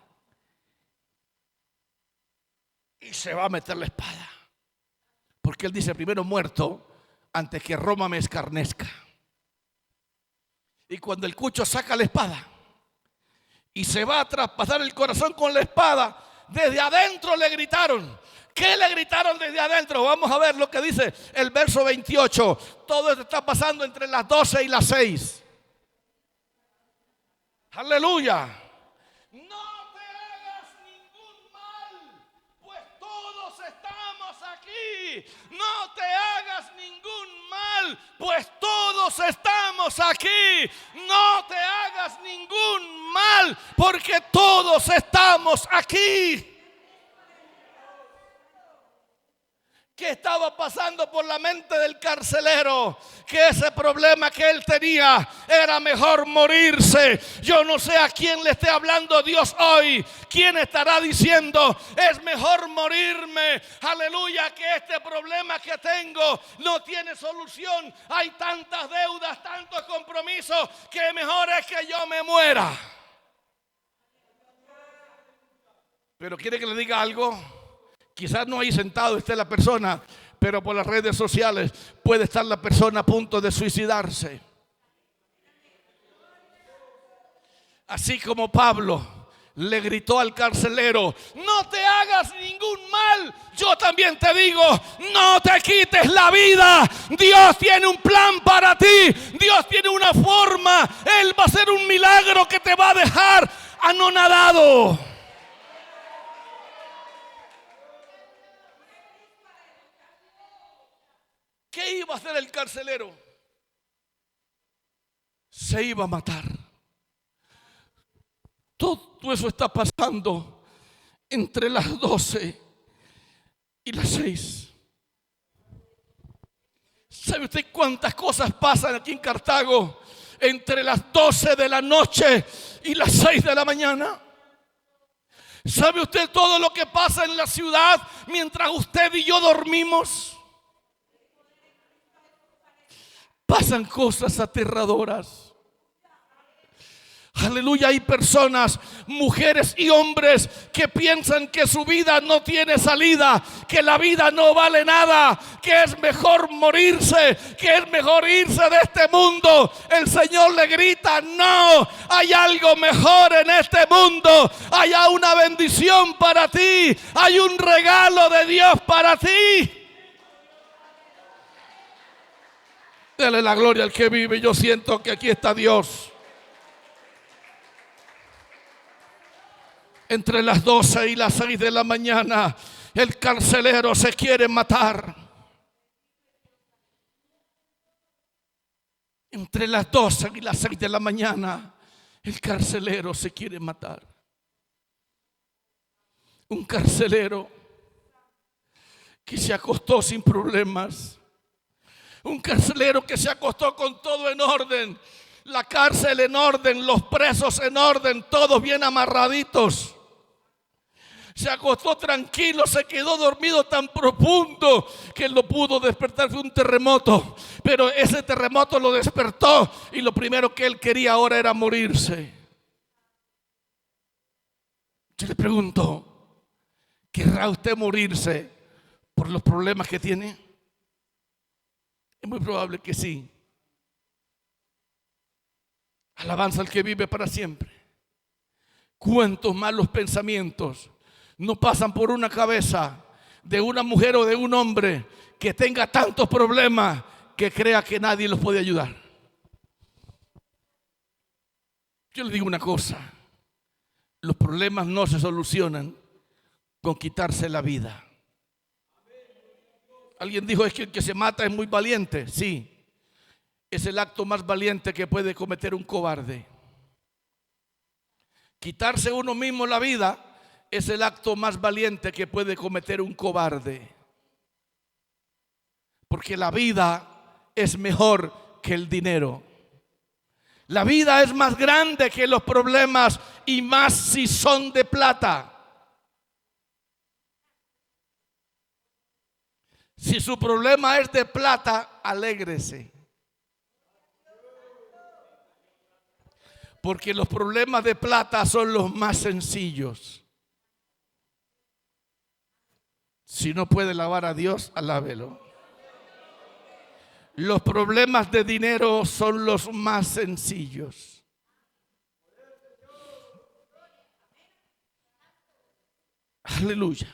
Y se va a meter la espada. Porque él dice: primero muerto antes que Roma me escarnezca. Y cuando el cucho saca la espada y se va a traspasar el corazón con la espada, desde adentro le gritaron. ¿Qué le gritaron desde adentro? Vamos a ver lo que dice el verso 28. Todo esto está pasando entre las 12 y las 6. Aleluya. No te hagas ningún mal, pues todos estamos aquí. No te hagas ningún mal, pues todos estamos aquí. No te hagas ningún mal, porque todos estamos aquí. ¿Qué estaba pasando por la mente del carcelero? Que ese problema que él tenía era mejor morirse. Yo no sé a quién le esté hablando Dios hoy. ¿Quién estará diciendo: es mejor morirme? Aleluya, que este problema que tengo no tiene solución. Hay tantas deudas, tantos compromisos, que mejor es que yo me muera. Pero quiere que le diga algo. Quizás no ahí sentado esté la persona, pero por las redes sociales puede estar la persona a punto de suicidarse. Así como Pablo le gritó al carcelero: no te hagas ningún mal, yo también te digo, no te quites la vida. Dios tiene un plan para ti, Dios tiene una forma, Él va a hacer un milagro que te va a dejar anonadado. ¿Qué iba a hacer el carcelero? Se iba a matar. Todo eso está pasando entre las 12 y las 6. ¿Sabe usted cuántas cosas pasan aquí en Cartago entre las 12 de la noche y las 6 de la mañana? ¿Sabe usted todo lo que pasa en la ciudad mientras usted y yo dormimos? Pasan cosas aterradoras. Aleluya, hay personas, mujeres y hombres que piensan que su vida no tiene salida, que la vida no vale nada, que es mejor morirse, que es mejor irse de este mundo. El Señor le grita: no, hay algo mejor en este mundo, hay una bendición para ti, hay un regalo de Dios para ti. Dele la gloria al que vive. Yo siento que aquí está Dios. Entre las 12 y las 6 de la mañana, el carcelero se quiere matar. Entre las 12 y las 6 de la mañana, el carcelero se quiere matar. Un carcelero que se acostó sin problemas. Un carcelero que se acostó con todo en orden. La cárcel en orden, los presos en orden, todos bien amarraditos. Se acostó tranquilo, se quedó dormido tan profundo que él no pudo despertar. Fue un terremoto, pero ese terremoto lo despertó y lo primero que él quería ahora era morirse. Yo le pregunto: ¿querrá usted morirse por los problemas que tiene? Es muy probable que sí. Alabanza al que vive para siempre. ¿Cuántos malos pensamientos no pasan por una cabeza de una mujer o de un hombre que tenga tantos problemas que crea que nadie los puede ayudar? Yo le digo una cosa: los problemas no se solucionan con quitarse la vida. Alguien dijo: es que el que se mata es muy valiente. Sí, es el acto más valiente que puede cometer un cobarde. Quitarse uno mismo la vida es el acto más valiente que puede cometer un cobarde. Porque la vida es mejor que el dinero. La vida es más grande que los problemas, y más si son de plata. Si su problema es de plata, alégrese. Porque los problemas de plata son los más sencillos. Si no puede alabar a Dios, alábelo. Los problemas de dinero son los más sencillos. Aleluya.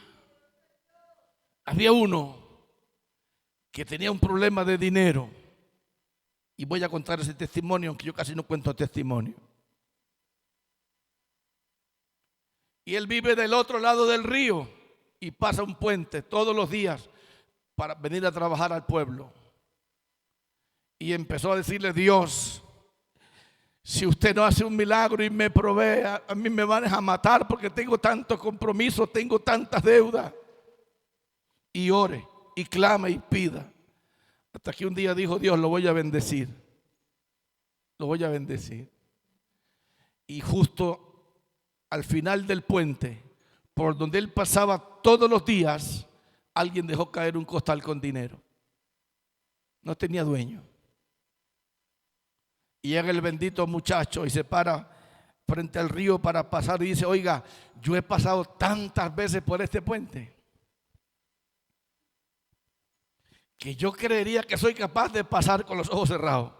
Había uno que tenía un problema de dinero. Y voy a contar ese testimonio, aunque yo casi no cuento testimonio. Y él vive del otro lado del río y pasa un puente todos los días para venir a trabajar al pueblo. Y empezó a decirle: Dios, si usted no hace un milagro y me provee, a mí me van a matar porque tengo tantos compromisos, tengo tantas deudas. Y ore, y clama, y pida. Hasta que un día dijo: Dios, lo voy a bendecir. Lo voy a bendecir. Y justo al final del puente, por donde él pasaba todos los días, alguien dejó caer un costal con dinero. No tenía dueño. Y llega el bendito muchacho y se para frente al río para pasar y dice: oiga, yo he pasado tantas veces por este puente que yo creería que soy capaz de pasar con los ojos cerrados.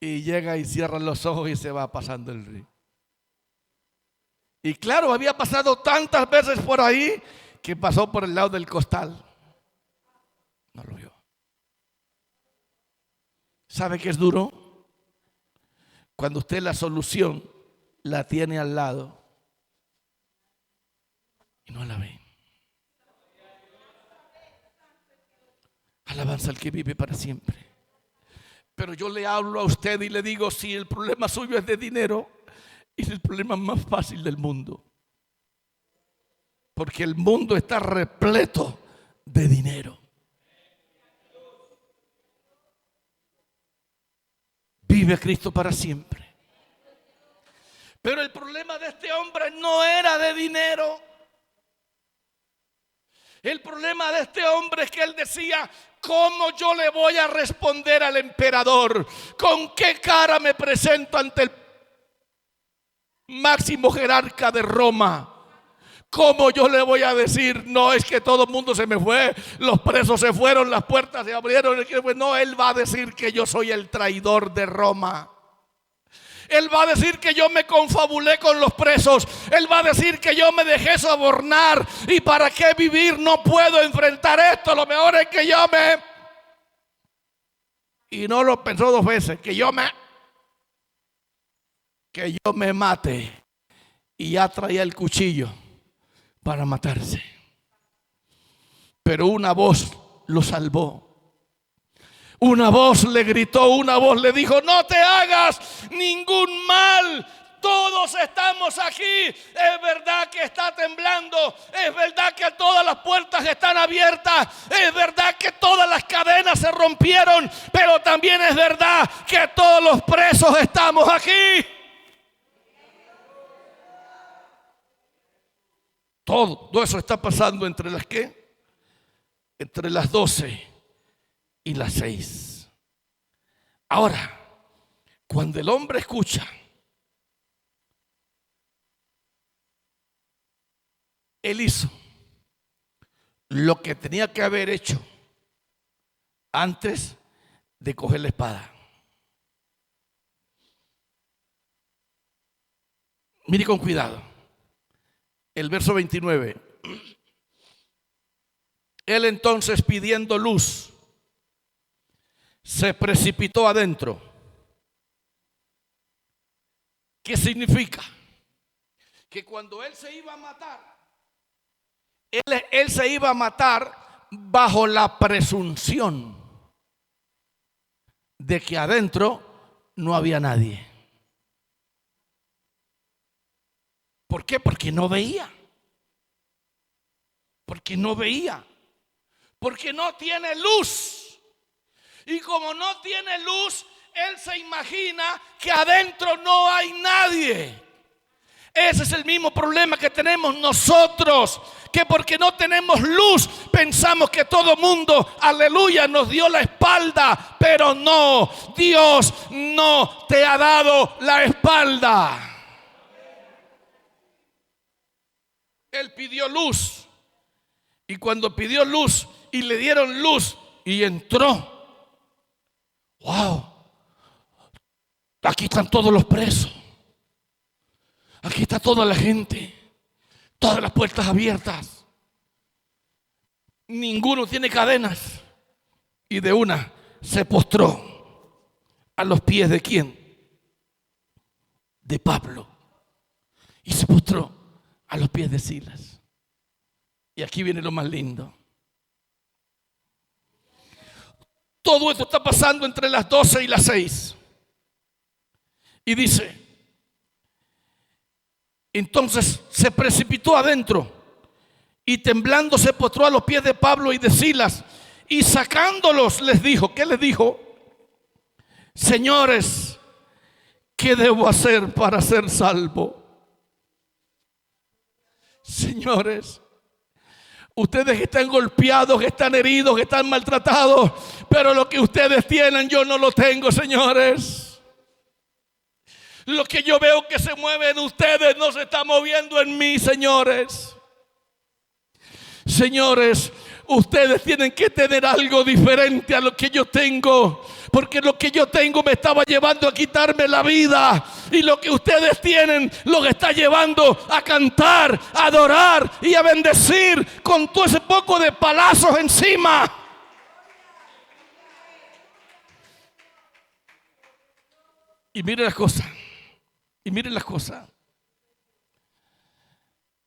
Y llega y cierra los ojos y se va pasando el río. Y claro, había pasado tantas veces por ahí que pasó por el lado del costal. No lo vio. ¿Sabe qué es duro? Cuando usted la solución la tiene al lado y no la ve. Alabanza al que vive para siempre. Pero yo le hablo a usted y le digo: si el problema suyo es de dinero, es el problema más fácil del mundo. Porque el mundo está repleto de dinero. Vive Cristo para siempre. Pero el problema de este hombre no era de dinero. El problema de este hombre es que él decía: ¿cómo yo le voy a responder al emperador? ¿Con qué cara me presento ante el máximo jerarca de Roma? ¿Cómo yo le voy a decir? No, es que todo el mundo se me fue, los presos se fueron, las puertas se abrieron. No, él va a decir que yo soy el traidor de Roma. Él va a decir que yo me confabulé con los presos. Él va a decir que yo me dejé sobornar. ¿Y para qué vivir? No puedo enfrentar esto. Lo mejor es que yo me... Y no lo pensó dos veces. Que yo me mate. Y ya traía el cuchillo para matarse. Pero una voz lo salvó. Una voz le gritó, una voz le dijo: no te hagas ningún mal, todos estamos aquí. Es verdad que está temblando, es verdad que todas las puertas están abiertas, es verdad que todas las cadenas se rompieron, pero también es verdad que todos los presos estamos aquí. Todo eso está pasando entre las ¿qué? Entre las 12 y las 6. Ahora, cuando el hombre escucha, él hizo lo que tenía que haber hecho antes de coger la espada. Mire con cuidado el verso 29. Él entonces, pidiendo luz, se precipitó adentro. ¿Qué significa? Que cuando él se iba a matar, él se iba a matar bajo la presunción de que adentro no había nadie. ¿Por qué? Porque no veía. Porque no veía. Porque no tiene luz. Y como no tiene luz, él se imagina que adentro no hay nadie. Ese es el mismo problema que tenemos nosotros, que porque no tenemos luz pensamos que todo mundo, aleluya, nos dio la espalda. Pero no, Dios no te ha dado la espalda. Él pidió luz, y cuando pidió luz y le dieron luz y entró, wow, aquí están todos los presos, aquí está toda la gente, todas las puertas abiertas, ninguno tiene cadenas. Y de una se postró a los pies de ¿quién? De Pablo. Y se postró a los pies de Silas. Y aquí viene lo más lindo. Todo esto está pasando entre las 12 y las 6. Y dice: entonces se precipitó adentro y temblando se postró a los pies de Pablo y de Silas, y sacándolos les dijo, ¿qué les dijo? Señores, ¿qué debo hacer para ser salvo? Señores, Ustedes que están golpeados, que están heridos, que están maltratados, pero lo que ustedes tienen yo no lo tengo, señores. Lo que yo veo que se mueve en ustedes no se está moviendo en mí, señores. Señores, ustedes tienen que tener algo diferente a lo que yo tengo, porque lo que yo tengo me estaba llevando a quitarme la vida, y lo que ustedes tienen los está llevando a cantar, a adorar y a bendecir con todo ese poco de palazos encima. Y miren las cosas.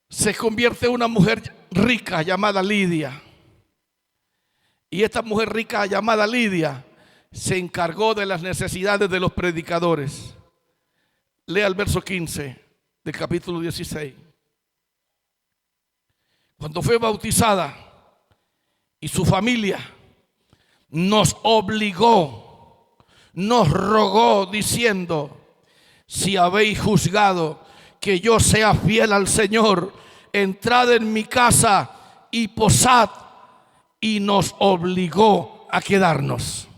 Se convierte en una mujer rica llamada Lidia. Y esta mujer rica llamada Lidia se encargó de las necesidades de los predicadores. Lea el verso 15 del capítulo 16. Cuando fue bautizada y su familia nos obligó, nos rogó diciendo: si habéis juzgado que yo sea fiel al Señor, entrad en mi casa y posad. Y nos obligó a quedarnos.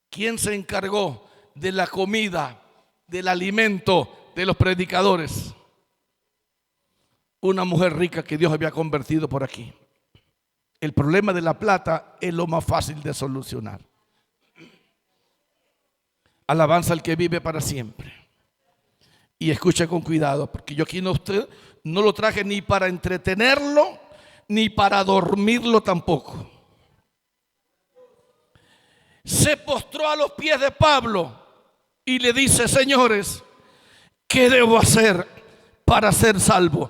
¿Quién se encargó de la comida, del alimento de los predicadores? Una mujer rica que Dios había convertido por aquí. El problema de la plata es lo más fácil de solucionar. Alabanza al que vive para siempre. Y escuche con cuidado, porque yo aquí no lo traje ni para entretenerlo, ni para dormirlo tampoco. Se postró a los pies de Pablo y le dice: señores, ¿qué debo hacer para ser salvo?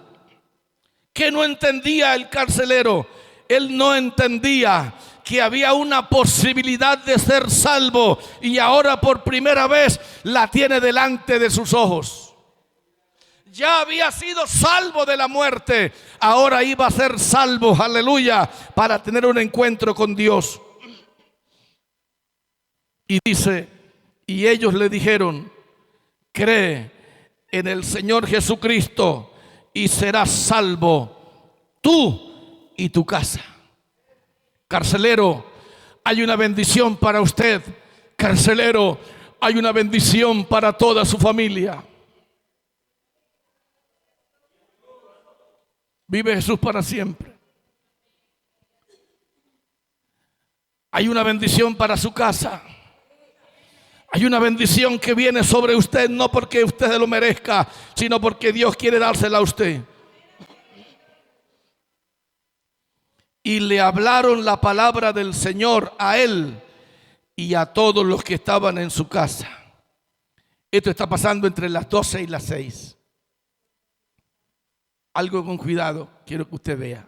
¿Qué no entendía el carcelero? Él no entendía que había una posibilidad de ser salvo, y ahora por primera vez la tiene delante de sus ojos. Ya había sido salvo de la muerte, ahora iba a ser salvo, aleluya, para tener un encuentro con Dios. Y dice: y ellos le dijeron: cree en el Señor Jesucristo y serás salvo tú y tu casa. Carcelero, hay una bendición para usted. Carcelero, hay una bendición para toda su familia. Vive Jesús para siempre. Hay una bendición para su casa. Hay una bendición que viene sobre usted, no porque usted lo merezca, sino porque Dios quiere dársela a usted. Y le hablaron la palabra del Señor a él y a todos los que estaban en su casa. Esto está pasando entre las 12 y las 6. Algo con cuidado, quiero que usted vea.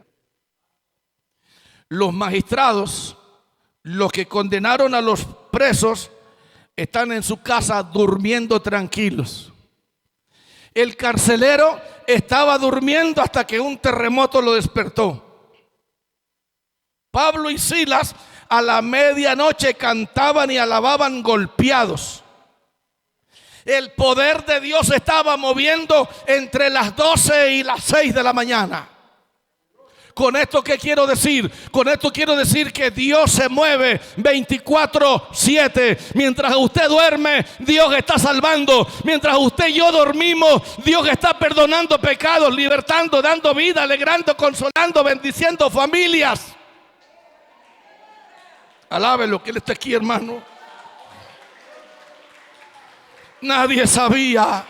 Los magistrados, los que condenaron a los presos, están en su casa durmiendo tranquilos. El carcelero estaba durmiendo hasta que un terremoto lo despertó. Pablo y Silas a la medianoche cantaban y alababan golpeados. El poder de Dios se estaba moviendo entre las 12 y las 6 de la mañana. ¿Con esto qué quiero decir? Con esto quiero decir que Dios se mueve 24/7. Mientras usted duerme, Dios está salvando. Mientras usted y yo dormimos, Dios está perdonando pecados, libertando, dando vida, alegrando, consolando, bendiciendo familias. Alábelo, que Él está aquí, hermano. Nadie sabía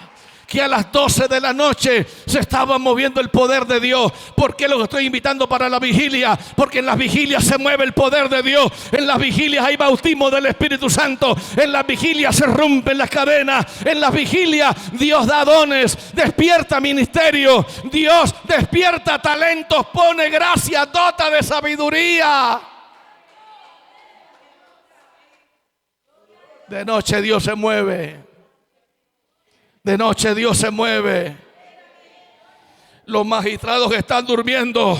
que a las 12 de la noche se estaba moviendo el poder de Dios. ¿Por qué los estoy invitando para la vigilia? Porque en las vigilias se mueve el poder de Dios. En las vigilias hay bautismo del Espíritu Santo. En las vigilias se rompen las cadenas. En las vigilias Dios da dones, despierta ministerio. Dios despierta talentos, pone gracia, dota de sabiduría. De noche Dios se mueve. De noche Dios se mueve. Los magistrados están durmiendo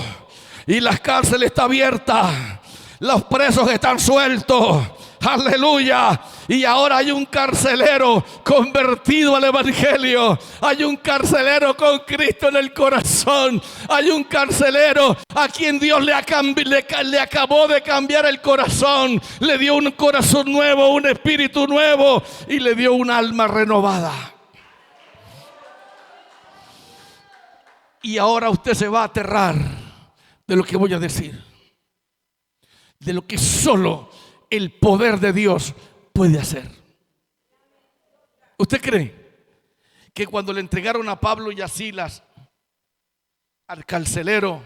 y la cárcel está abierta. Los presos están sueltos. Aleluya. Y ahora hay un carcelero convertido al evangelio. Hay un carcelero con Cristo en el corazón. Hay un carcelero a quien Dios le acabó de cambiar el corazón. Le dio un corazón nuevo, un espíritu nuevo y le dio un alma renovada. Y ahora usted se va a aterrar de lo que voy a decir, de lo que solo el poder de Dios puede hacer. ¿Usted cree que cuando le entregaron a Pablo y a Silas al carcelero,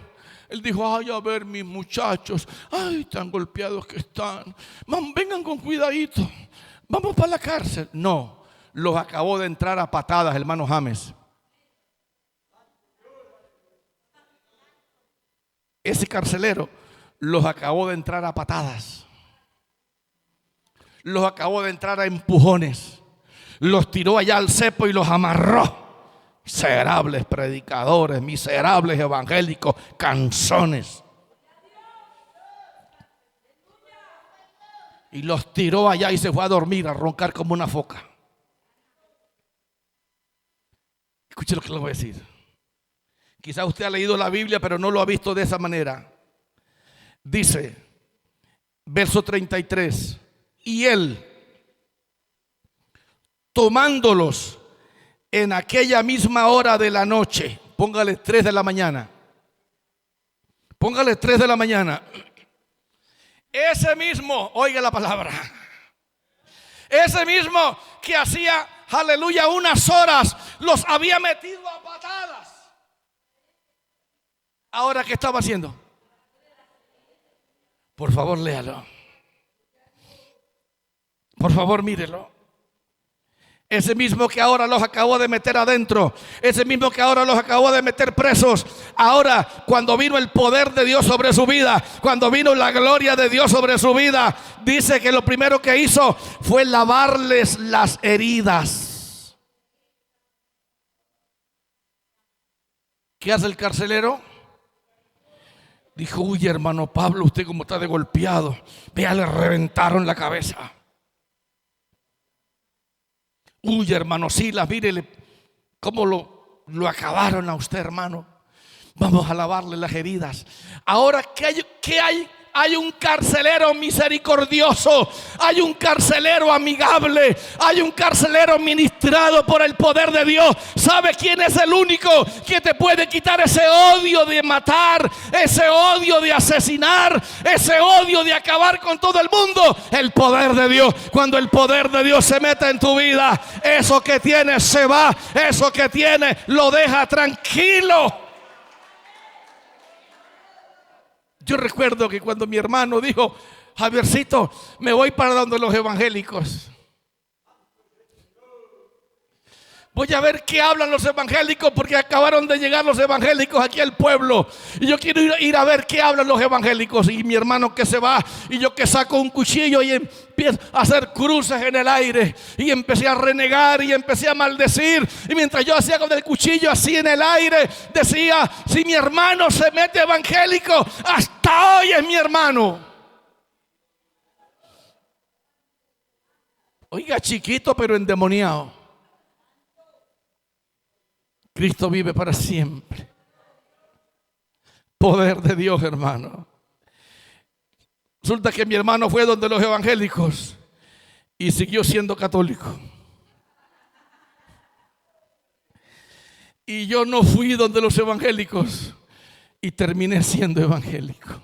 él dijo: ay, a ver, mis muchachos, ay, tan golpeados que están, vengan con cuidadito, vamos para la cárcel? No, los acabó de entrar a patadas, hermano James. Ese carcelero los acabó de entrar a patadas, los acabó de entrar a empujones, los tiró allá al cepo y los amarró. Miserables predicadores, miserables evangélicos, canzones. Y los tiró allá y se fue a dormir, a roncar como una foca. Escuche lo que le voy a decir. Quizá usted ha leído la Biblia, pero no lo ha visto de esa manera. Dice, verso 33, y él, tomándolos en aquella misma hora de la noche, póngale 3 de la mañana, póngale 3 de la mañana, ese mismo, oiga la palabra, ese mismo que hacía, aleluya, unas horas, los había metido a patadas. Ahora, ¿qué estaba haciendo? Por favor, léalo. Por favor, mírelo. Ese mismo que ahora los acabó de meter adentro, ese mismo que ahora los acabó de meter presos, ahora cuando vino el poder de Dios sobre su vida, cuando vino la gloria de Dios sobre su vida, dice que lo primero que hizo fue lavarles las heridas. ¿Qué hace el carcelero? Dijo: uy, hermano Pablo, usted como está de golpeado, vea, le reventaron la cabeza. Uy, hermano Silas, mírele cómo lo acabaron a usted, hermano. Vamos a lavarle las heridas. Ahora, ¿qué hay? Hay un carcelero misericordioso, hay un carcelero amigable, hay un carcelero ministrado por el poder de Dios. ¿Sabe quién es el único que te puede quitar ese odio de matar, ese odio de asesinar, ese odio de acabar con todo el mundo? El poder de Dios. Cuando el poder de Dios se mete en tu vida, eso que tienes se va, eso que tienes lo deja tranquilo. Yo recuerdo que cuando mi hermano dijo: Javiercito, me voy para donde los evangélicos, voy a ver qué hablan los evangélicos, porque acabaron de llegar los evangélicos aquí al pueblo y yo quiero ir a ver qué hablan los evangélicos. Y mi hermano que se va y yo que saco un cuchillo y empiezo a hacer cruces en el aire y empecé a renegar y empecé a maldecir. Y mientras yo hacía con el cuchillo así en el aire, decía: si mi hermano se mete evangélico, hasta hoy es mi hermano. Oiga, chiquito pero endemoniado. Cristo vive para siempre. Poder de Dios, hermano. Resulta que mi hermano fue donde los evangélicos y siguió siendo católico. Y yo no fui donde los evangélicos y terminé siendo evangélico.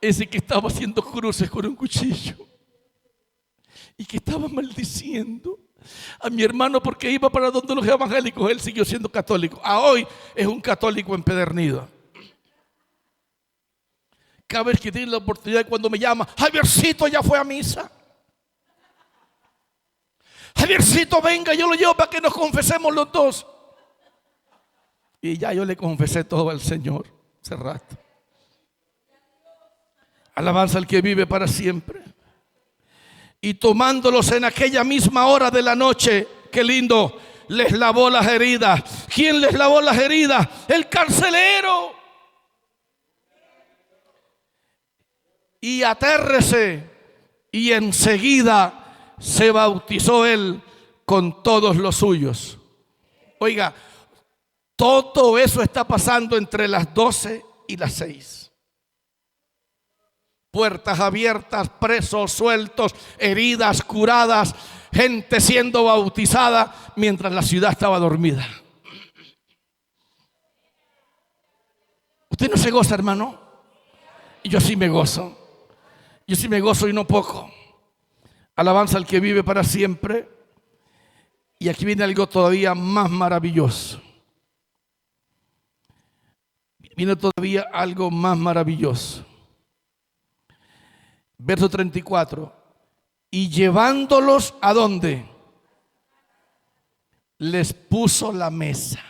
Ese que estaba haciendo cruces con un cuchillo y que estaba maldiciendo a mi hermano porque iba para donde los evangélicos, él siguió siendo católico. A hoy es un católico empedernido. Cada vez que tiene la oportunidad, cuando me llama: Javiercito, ya fue a misa. Javiercito, venga, yo lo llevo para que nos confesemos los dos. Y ya yo le confesé todo al Señor hace rato. Alabanza al que vive para siempre. Y tomándolos en aquella misma hora de la noche, qué lindo, les lavó las heridas. ¿Quién les lavó las heridas? El carcelero. Y atérrese y enseguida se bautizó él con todos los suyos. Oiga, todo eso está pasando entre las 12 y las 6. Puertas abiertas, presos sueltos, heridas curadas, gente siendo bautizada mientras la ciudad estaba dormida. ¿Usted no se goza, hermano? Yo sí me gozo. Yo sí me gozo y no poco. Alabanza al que vive para siempre. Y aquí viene algo todavía más maravilloso. Viene todavía algo más maravilloso. Verso 34. Y llevándolos ¿a dónde? Les puso la mesa.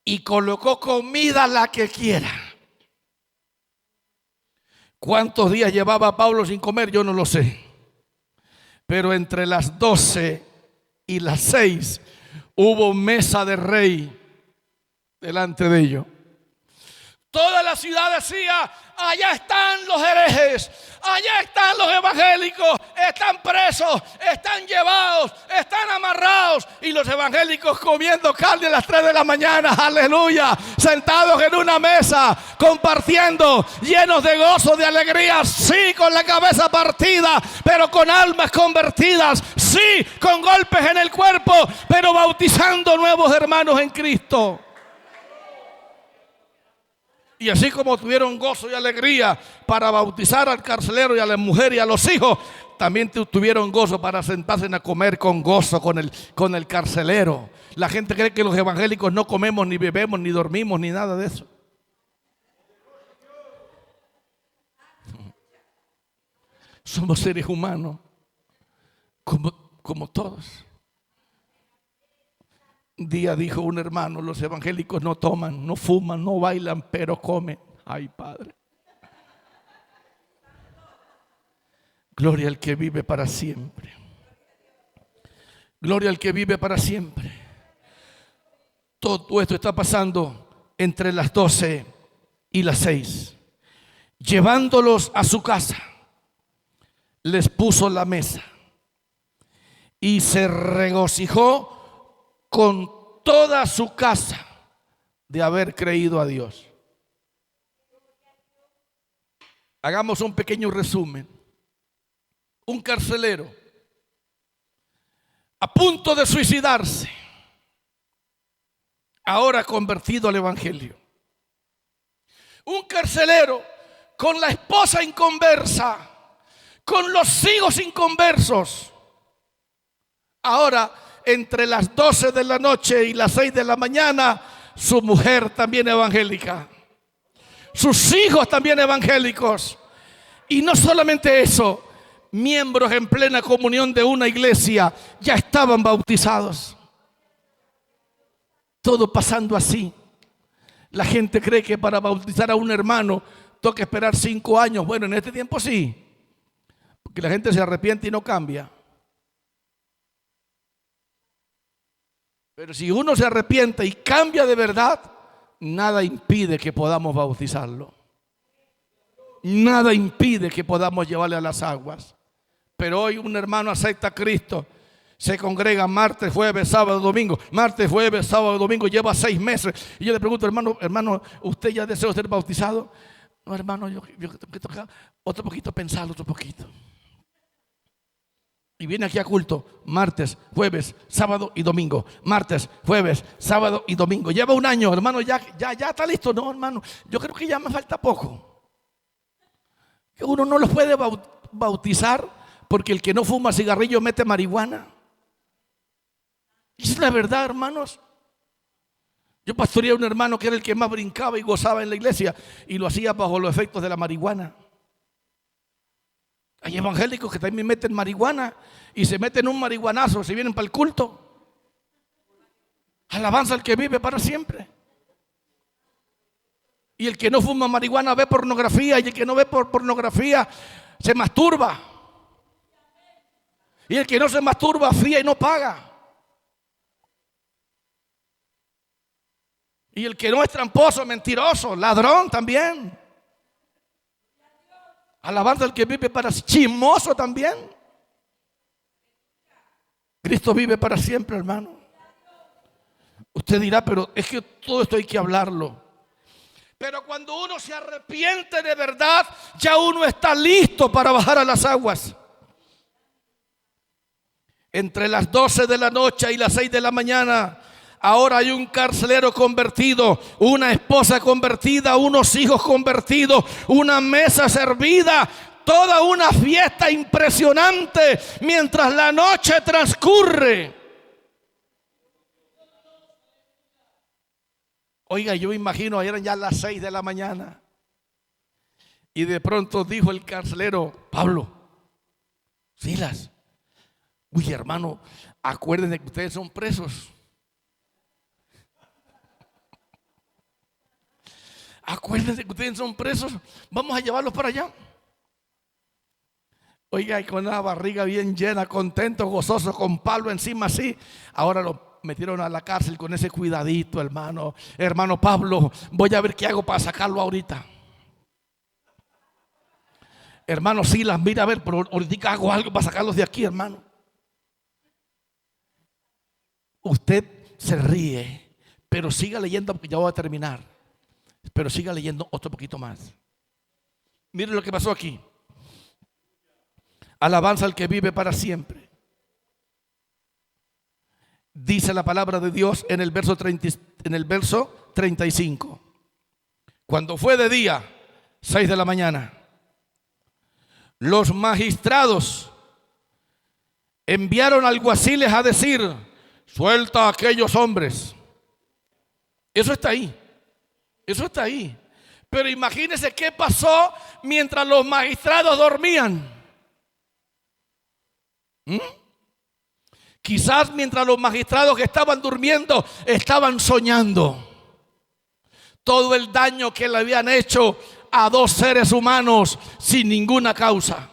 Y colocó comida la que quiera. ¿Cuántos días llevaba Pablo sin comer? Yo no lo sé. Pero entre las 12 y las 6 hubo mesa de rey delante de ellos. Toda la ciudad decía: allá están los herejes, allá están los evangélicos, están presos, están llevados, están amarrados. Y los evangélicos comiendo carne a las 3 de la mañana, aleluya, sentados en una mesa, compartiendo, llenos de gozo, de alegría, sí, con la cabeza partida, pero con almas convertidas, sí, con golpes en el cuerpo, pero bautizando nuevos hermanos en Cristo. Y así como tuvieron gozo y alegría para bautizar al carcelero y a la mujer y a los hijos, también tuvieron gozo para sentarse a comer con gozo con el carcelero. La gente cree que los evangélicos no comemos, ni bebemos, ni dormimos, ni nada de eso. Somos seres humanos, como todos. Un día dijo un hermano: los evangélicos no toman, no fuman, no bailan, pero comen. Ay, Padre. Gloria al que vive para siempre. Gloria al que vive para siempre. Todo esto está pasando entre las 12 y las 6. Llevándolos a su casa, les puso la mesa y se regocijó con toda su casa de haber creído a Dios. Hagamos un pequeño resumen. Un carcelero a punto de suicidarse, ahora convertido al evangelio. Un carcelero con la esposa inconversa, con los hijos inconversos, ahora entre las 12 de la noche y las 6 de la mañana, su mujer también evangélica, sus hijos también evangélicos. Y no solamente eso, miembros en plena comunión de una iglesia ya estaban bautizados. Todo pasando así. La gente cree que para bautizar a un hermano toca esperar 5 años. Bueno, en este tiempo sí, porque la gente se arrepiente y no cambia. Pero si uno se arrepiente y cambia de verdad, nada impide que podamos bautizarlo. Nada impide que podamos llevarle a las aguas. Pero hoy un hermano acepta a Cristo, se congrega martes, jueves, sábado, domingo. Martes, jueves, sábado, domingo, lleva 6 meses. Y yo le pregunto: hermano, ¿usted ya desea ser bautizado? No, hermano, yo tengo que tocar otro poquito, pensarlo otro poquito. Y viene aquí a culto martes, jueves, sábado y domingo. Martes, jueves, sábado y domingo. Lleva 1 año, hermano, ya está listo. No, hermano, yo creo que ya me falta poco. Que uno no los puede bautizar porque el que no fuma cigarrillo mete marihuana. Y es la verdad, hermanos. Yo pastoreé a un hermano que era el que más brincaba y gozaba en la iglesia, y lo hacía bajo los efectos de la marihuana. Hay evangélicos que también meten marihuana y se meten un marihuanazo si vienen para el culto. Alabanza al que vive para siempre. Y el que no fuma marihuana ve pornografía, y el que no ve pornografía se masturba. Y el que no se masturba fía y no paga. Y el que no es tramposo, mentiroso, ladrón también. Alabanza al que vive para siempre. Chismoso también. Cristo vive para siempre, hermano. Usted dirá, pero es que todo esto hay que hablarlo. Pero cuando uno se arrepiente de verdad, ya uno está listo para bajar a las aguas. Entre las 12 de la noche y las 6 de la mañana, ahora hay un carcelero convertido, una esposa convertida, unos hijos convertidos, una mesa servida, toda una fiesta impresionante mientras la noche transcurre. Oiga, yo me imagino, eran ya las 6 de la mañana. Y de pronto dijo el carcelero: Pablo, Silas, uy, hermano, acuérdense que ustedes son presos. Acuérdense que ustedes son presos. Vamos a llevarlos para allá. Oiga, y con una barriga bien llena, contento, gozoso, con Pablo encima así. Ahora lo metieron a la cárcel con ese cuidadito, hermano. Hermano Pablo, voy a ver qué hago para sacarlo ahorita. Hermano Silas, mira a ver, pero ahorita hago algo para sacarlos de aquí, hermano. Usted se ríe, pero siga leyendo porque ya voy a terminar. Pero siga leyendo otro poquito más. Mire lo que pasó aquí. Alabanza al que vive para siempre. Dice la palabra de Dios en el verso 35. Cuando fue de día, 6 de la mañana, los magistrados enviaron alguaciles a decir: suelta a aquellos hombres. Eso está ahí. Eso está ahí. Pero imagínense qué pasó mientras los magistrados dormían. Quizás mientras los magistrados que estaban durmiendo estaban soñando todo el daño que le habían hecho a 2 seres humanos sin ninguna causa.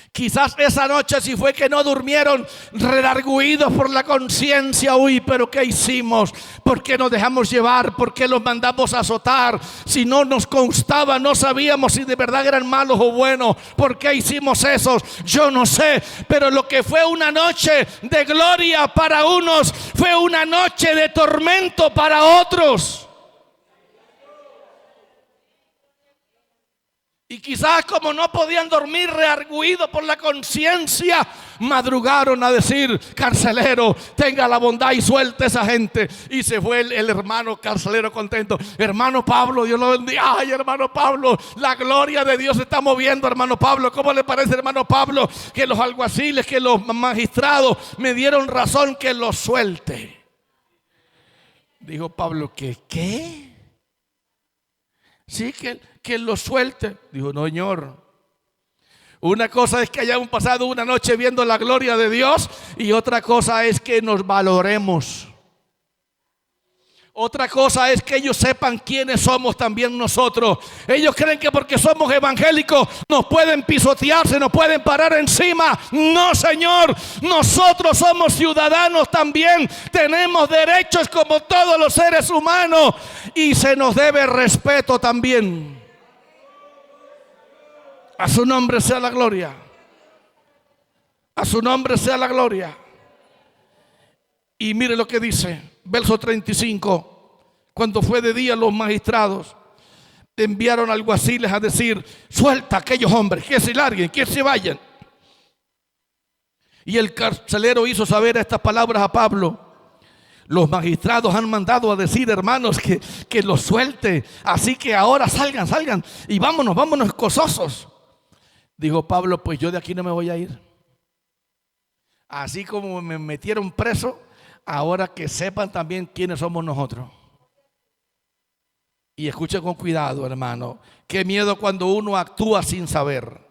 Quizás esa noche, si fue que no durmieron, redargüidos por la conciencia. Uy, pero ¿qué hicimos? ¿Por qué nos dejamos llevar? ¿Por qué los mandamos a azotar? Si no nos constaba, no sabíamos si de verdad eran malos o buenos. ¿Por qué hicimos eso? Yo no sé. Pero lo que fue una noche de gloria para unos, fue una noche de tormento para otros. Y quizás como no podían dormir, reargüidos por la conciencia, madrugaron a decir: carcelero, tenga la bondad y suelte a esa gente. Y se fue el hermano carcelero contento. Hermano Pablo, Dios lo bendiga. Ay, hermano Pablo, la gloria de Dios se está moviendo, hermano Pablo. ¿Cómo le parece, hermano Pablo, que los alguaciles, que los magistrados me dieron razón que los suelte? Dijo Pablo: ¿qué? Sí, que lo suelte. Dijo: no, señor. Una cosa es que hayamos pasado una noche viendo la gloria de Dios, y otra cosa es que nos valoremos. Otra cosa es que ellos sepan quiénes somos también nosotros. Ellos creen que porque somos evangélicos nos pueden pisotear, se nos pueden parar encima. No, señor. Nosotros somos ciudadanos también. Tenemos derechos como todos los seres humanos, y se nos debe respeto también. A su nombre sea la gloria. A su nombre sea la gloria. Y mire lo que dice, verso 35. Cuando fue de día, los magistrados enviaron alguaciles a decir: suelta a aquellos hombres, que se larguen, que se vayan. Y el carcelero hizo saber estas palabras a Pablo: los magistrados han mandado a decir, hermanos, que los suelte. Así que ahora salgan y vámonos gozosos. Dijo Pablo: pues yo de aquí no me voy a ir. Así como me metieron preso, ahora que sepan también quiénes somos nosotros. Y escuche con cuidado, hermano. Qué miedo cuando uno actúa sin saber.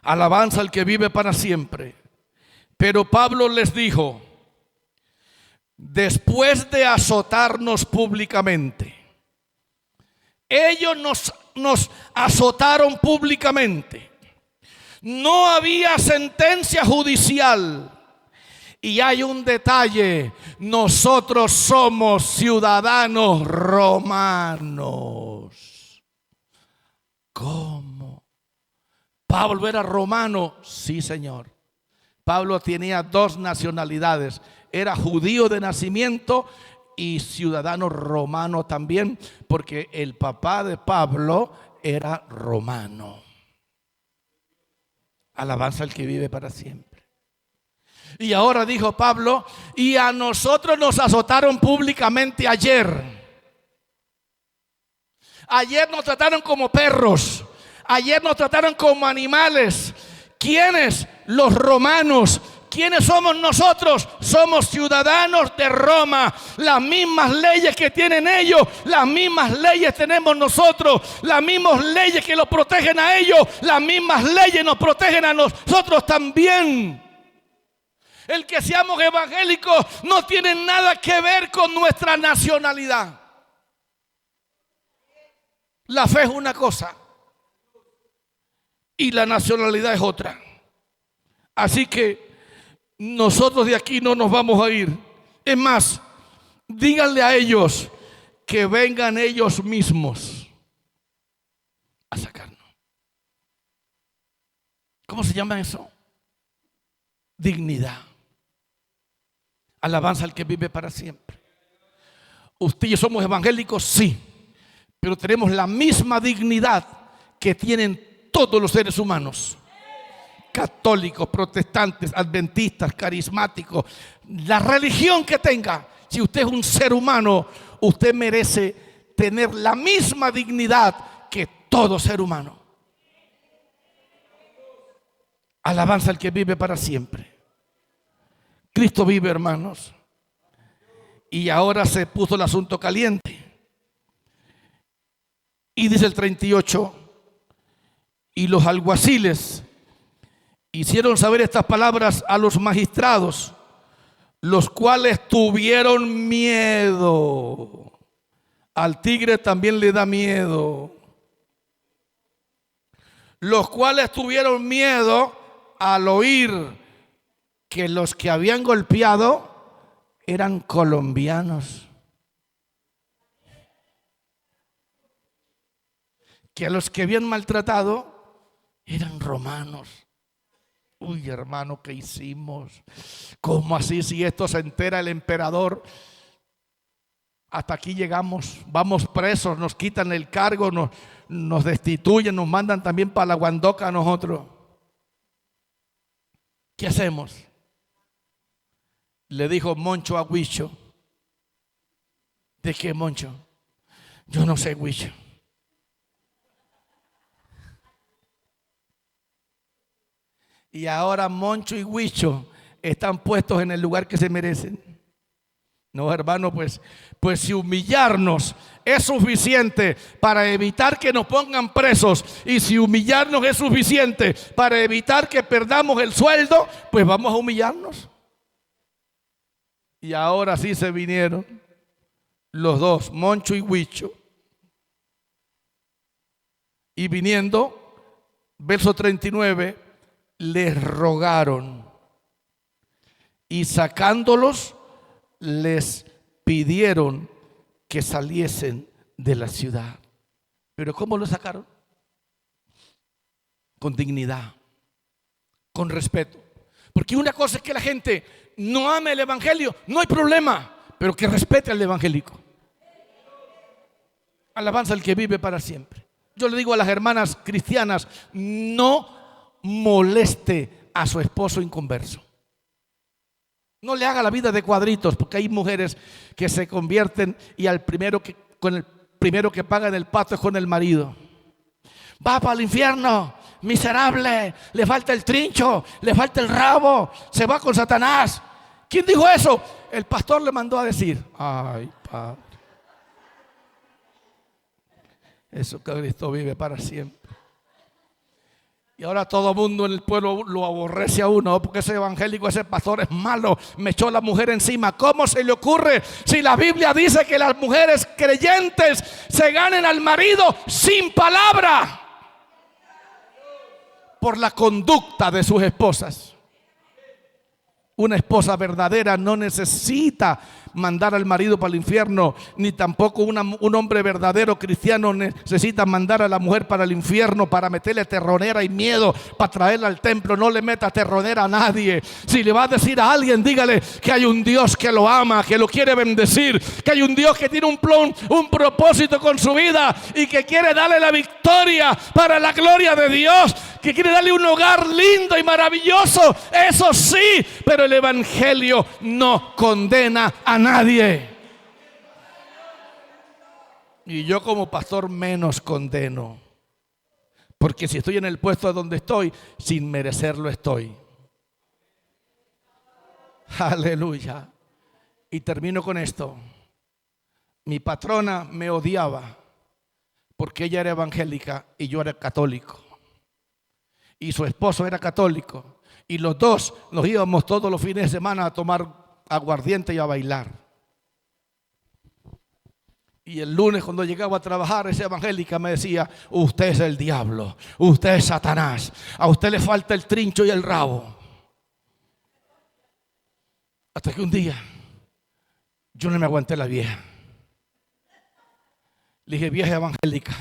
Alabanza al que vive para siempre. Pero Pablo les dijo: después de azotarnos públicamente, ellos nos azotaron públicamente. No había sentencia judicial. Y hay un detalle: nosotros somos ciudadanos romanos. ¿Cómo? ¿Pablo era romano? Sí, Señor. Pablo tenía dos nacionalidades. Era judío de nacimiento y ciudadano romano también, porque el papá de Pablo era romano. Alabanza al que vive para siempre. Y ahora dijo Pablo, y a nosotros nos azotaron públicamente ayer. Ayer nos trataron como perros. Ayer nos trataron como animales. ¿Quiénes? Los romanos. ¿Quiénes somos nosotros? Somos ciudadanos de Roma. Las mismas leyes que tienen ellos, las mismas leyes tenemos nosotros. Las mismas leyes que los protegen a ellos, las mismas leyes nos protegen a nosotros también. El que seamos evangélicos no tiene nada que ver con nuestra nacionalidad. La fe es una cosa y la nacionalidad es otra. Así que nosotros de aquí no nos vamos a ir. Es más, díganle a ellos que vengan ellos mismos a sacarnos. ¿Cómo se llama eso? Dignidad. Alabanza al que vive para siempre. Usted y yo somos evangélicos, sí, pero tenemos la misma dignidad que tienen todos los seres humanos. Católicos, protestantes, adventistas, carismáticos, la religión que tenga. Si usted es un ser humano, usted merece tener la misma dignidad que todo ser humano. Alabanza al que vive para siempre. Cristo vive, hermanos. Y ahora se puso el asunto caliente. Y dice el 38, y los alguaciles hicieron saber estas palabras a los magistrados, los cuales tuvieron miedo. Al tigre también le da miedo. Los cuales tuvieron miedo al oír que los que habían golpeado eran colombianos. Que a los que habían maltratado eran romanos. Uy, hermano, ¿qué hicimos? ¿Cómo así? Si esto se entera el emperador, hasta aquí llegamos, vamos presos, nos quitan el cargo, nos destituyen, nos mandan también para la Guandoca a nosotros. ¿Qué hacemos? Le dijo Moncho a Huicho. ¿De qué, Moncho? Yo no sé, Huicho. Y ahora Moncho y Huicho están puestos en el lugar que se merecen. No, hermano, pues si humillarnos es suficiente para evitar que nos pongan presos, y si humillarnos es suficiente para evitar que perdamos el sueldo, pues vamos a humillarnos. Y ahora sí se vinieron los dos, Moncho y Huicho. Y viniendo, verso 39, les rogaron y sacándolos les pidieron que saliesen de la ciudad. Pero ¿cómo lo sacaron? Con dignidad, con respeto. Porque una cosa es que la gente no ame el evangelio, no hay problema, pero que respete al evangélico. Alabanza al que vive para siempre. Yo le digo a las hermanas cristianas, no moleste a su esposo inconverso. No le haga la vida de cuadritos, porque hay mujeres que se convierten y con el primero que paga en el pato es con el marido. Va para el infierno, miserable, le falta el trincho, le falta el rabo, se va con Satanás. ¿Quién dijo eso? El pastor le mandó a decir. Ay, Padre. Eso que Cristo vive para siempre. Y ahora todo el mundo en el pueblo lo aborrece a uno, porque ese evangélico, ese pastor es malo, me echó la mujer encima. ¿Cómo se le ocurre? Si la Biblia dice que las mujeres creyentes se ganen al marido sin palabra, por la conducta de sus esposas. Una esposa verdadera no necesita mandar al marido para el infierno, ni tampoco un hombre verdadero cristiano necesita mandar a la mujer para el infierno para meterle terronera y miedo, para traerla al templo. No le meta terronera a nadie. Si le va a decir a alguien, dígale que hay un Dios que lo ama, que lo quiere bendecir, que hay un Dios que tiene un plan, un propósito con su vida y que quiere darle la victoria para la gloria de Dios, que quiere darle un hogar lindo y maravilloso. Eso sí, pero el evangelio no condena a nadie. Y yo como pastor menos condeno, porque si estoy en el puesto donde estoy, sin merecerlo estoy. Aleluya. Y termino con esto. Mi patrona me odiaba porque ella era evangélica y yo era católico. Y su esposo era católico. Y los dos nos íbamos todos los fines de semana a tomar aguardiente y a bailar. Y el lunes cuando llegaba a trabajar, esa evangélica me decía: usted es el diablo, usted es Satanás, a usted le falta el trincho y el rabo. Hasta que un día yo no me aguanté la vieja. Le dije: vieja evangélica,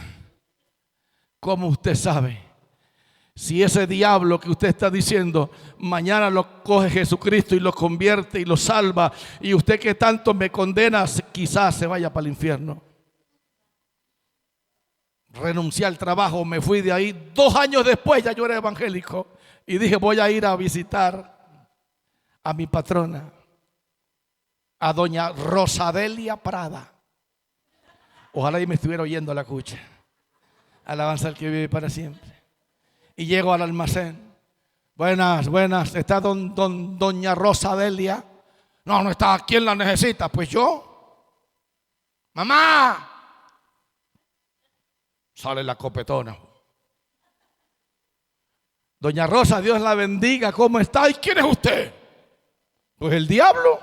¿cómo usted sabe si ese diablo que usted está diciendo mañana lo coge Jesucristo y lo convierte y lo salva, y usted que tanto me condena quizás se vaya para el infierno? Renuncié al trabajo, me fui de ahí. 2 años después ya yo era evangélico y dije: voy a ir a visitar a mi patrona, a doña Rosadelia Prada. Ojalá y me estuviera oyendo la cucha. Alabanza al que vive para siempre. Y llego al almacén. Buenas, buenas. ¿Está doña Rosadelia? No, no está. ¿Quién la necesita? Pues yo. Mamá. Sale la copetona. Doña Rosa, Dios la bendiga. ¿Cómo está? ¿Y quién es usted? Pues el diablo.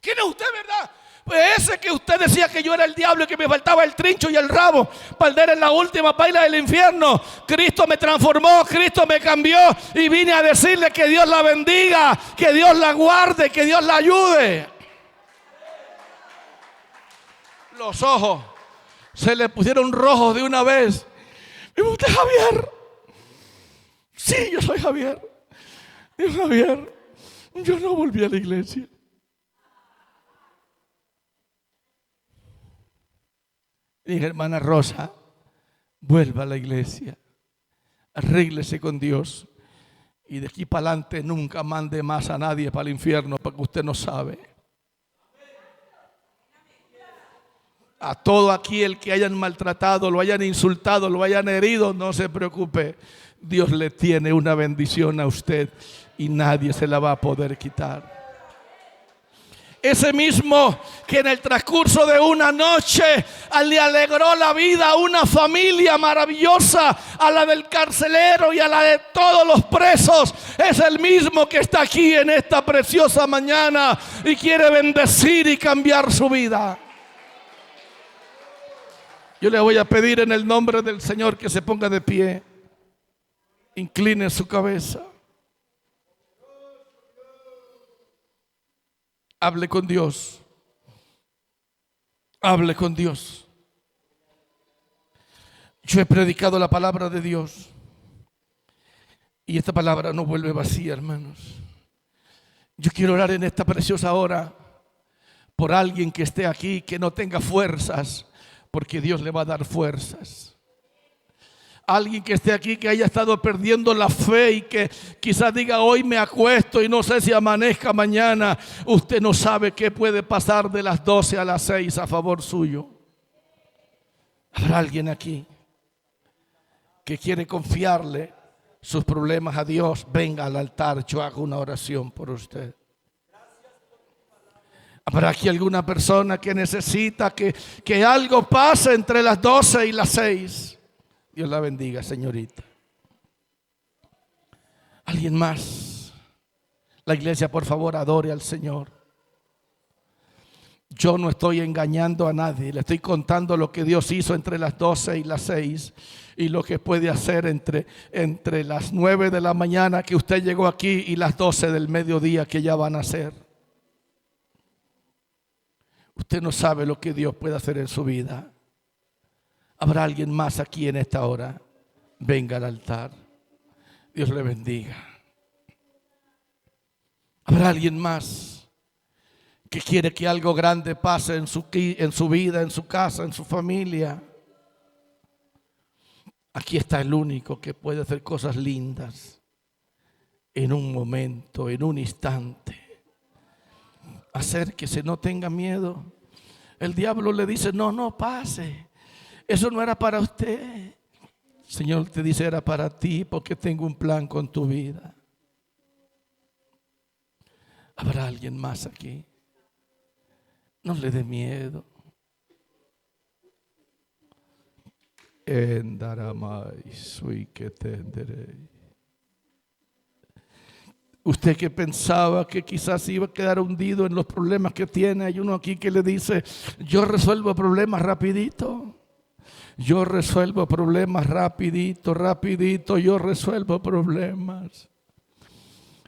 ¿Quién es usted, verdad? Pues ese que usted decía que yo era el diablo y que me faltaba el trincho y el rabo para dar en la última paila del infierno. Cristo me transformó, Cristo me cambió y vine a decirle que Dios la bendiga, que Dios la guarde, que Dios la ayude. Los ojos se le pusieron rojos de una vez. ¿Y usted es Javier? Sí, yo soy Javier. Dios, Javier, yo no volví a la iglesia. Dije: hermana Rosa, vuelva a la iglesia, arréglese con Dios y de aquí para adelante nunca mande más a nadie para el infierno, porque usted no sabe. A todo aquel que hayan maltratado, lo hayan insultado, lo hayan herido, no se preocupe. Dios le tiene una bendición a usted y nadie se la va a poder quitar. Ese mismo que en el transcurso de una noche le alegró la vida a una familia maravillosa, a la del carcelero y a la de todos los presos, es el mismo que está aquí en esta preciosa mañana y quiere bendecir y cambiar su vida. Yo le voy a pedir en el nombre del Señor que se ponga de pie, incline su cabeza. Hable con Dios. Hable con Dios. Yo he predicado la palabra de Dios y esta palabra no vuelve vacía, hermanos. Yo quiero orar en esta preciosa hora por alguien que esté aquí, que no tenga fuerzas, porque Dios le va a dar fuerzas. Alguien que esté aquí que haya estado perdiendo la fe y que quizás diga: hoy me acuesto y no sé si amanezca mañana. Usted no sabe qué puede pasar de las 12 a las 6 a favor suyo. Habrá alguien aquí que quiere confiarle sus problemas a Dios. Venga al altar, yo hago una oración por usted. Habrá aquí alguna persona que necesita que algo pase entre las 12 y las 6. Dios la bendiga, señorita. ¿Alguien más? La iglesia, por favor, adore al Señor. Yo no estoy engañando a nadie, le estoy contando lo que Dios hizo entre las 12 y las 6 y lo que puede hacer entre las 9 de la mañana que usted llegó aquí y las 12 del mediodía que ya van a hacer. Usted no sabe lo que Dios puede hacer en su vida. ¿Habrá alguien más aquí en esta hora? Venga al altar. Dios le bendiga. ¿Habrá alguien más que quiere que algo grande pase en su vida, en su casa, en su familia? Aquí está el único que puede hacer cosas lindas en un momento, en un instante. Acérquese, no tenga miedo. El diablo le dice, no pase. Eso no era para usted. El Señor te dice, era para ti porque tengo un plan con tu vida. ¿Habrá alguien más aquí? No le dé miedo. Usted que pensaba que quizás iba a quedar hundido en los problemas que tiene, hay uno aquí que le dice, yo resuelvo problemas rapidito. Yo resuelvo problemas rapidito, yo resuelvo problemas.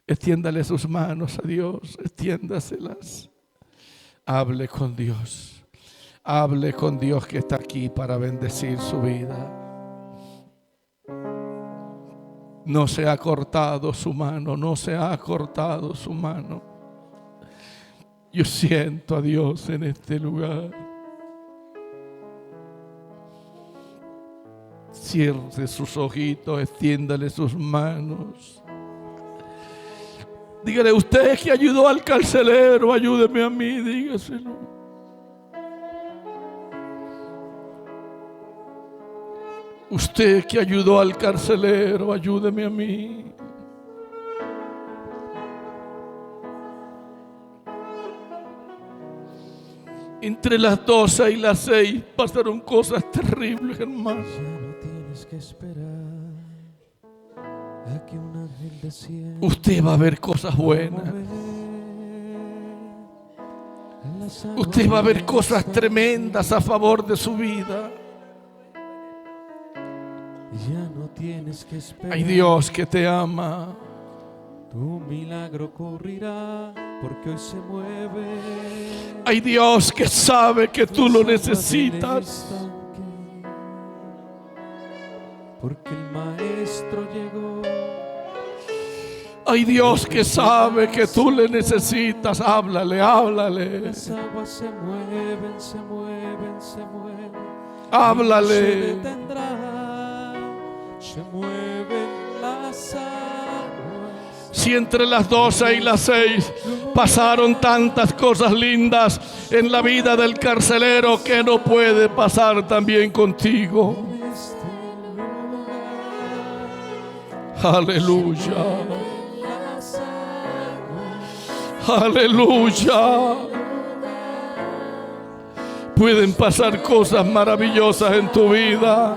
Extiéndale sus manos a Dios, extiéndaselas. Hable con Dios que está aquí para bendecir su vida. No se ha cortado su mano, no se ha cortado su mano. Yo siento a Dios en este lugar. Cierre sus ojitos, extiéndale sus manos. Dígale, usted que ayudó al carcelero, ayúdeme a mí, dígaselo. Usted que ayudó al carcelero, ayúdeme a mí. Entre las 12 y las 6 pasaron cosas terribles, hermano. Ya no tienes que esperar a que un ángel descienda. Usted va a ver cosas buenas. Usted va a ver cosas tremendas a favor de su vida. Ya no tienes que esperar. Hay Dios que te ama. Tu milagro ocurrirá porque hoy se mueve. Hay Dios que sabe que tú lo necesitas. Porque el maestro llegó. Hay Dios que sabe que tú le necesitas. Háblale. Las aguas se mueven, se mueven, se mueven. Háblale. Se detendrá. Se mueven las aguas. Si entre las 12 y las 6 pasaron tantas cosas lindas en la vida del carcelero, ¿qué no puede pasar también contigo? Aleluya. Aleluya. Pueden pasar cosas maravillosas en tu vida.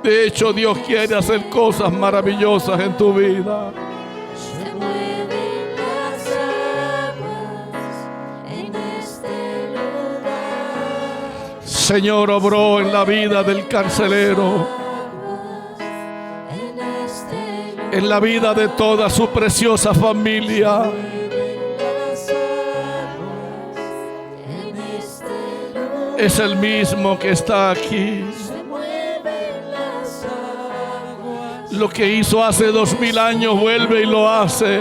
De hecho, Dios quiere hacer cosas maravillosas en tu vida. Se mueven las aguas en este lugar. Señor, obró en la vida del carcelero, en la vida de toda su preciosa familia. Es el mismo que está aquí. Lo que hizo hace 2000 años vuelve y lo hace,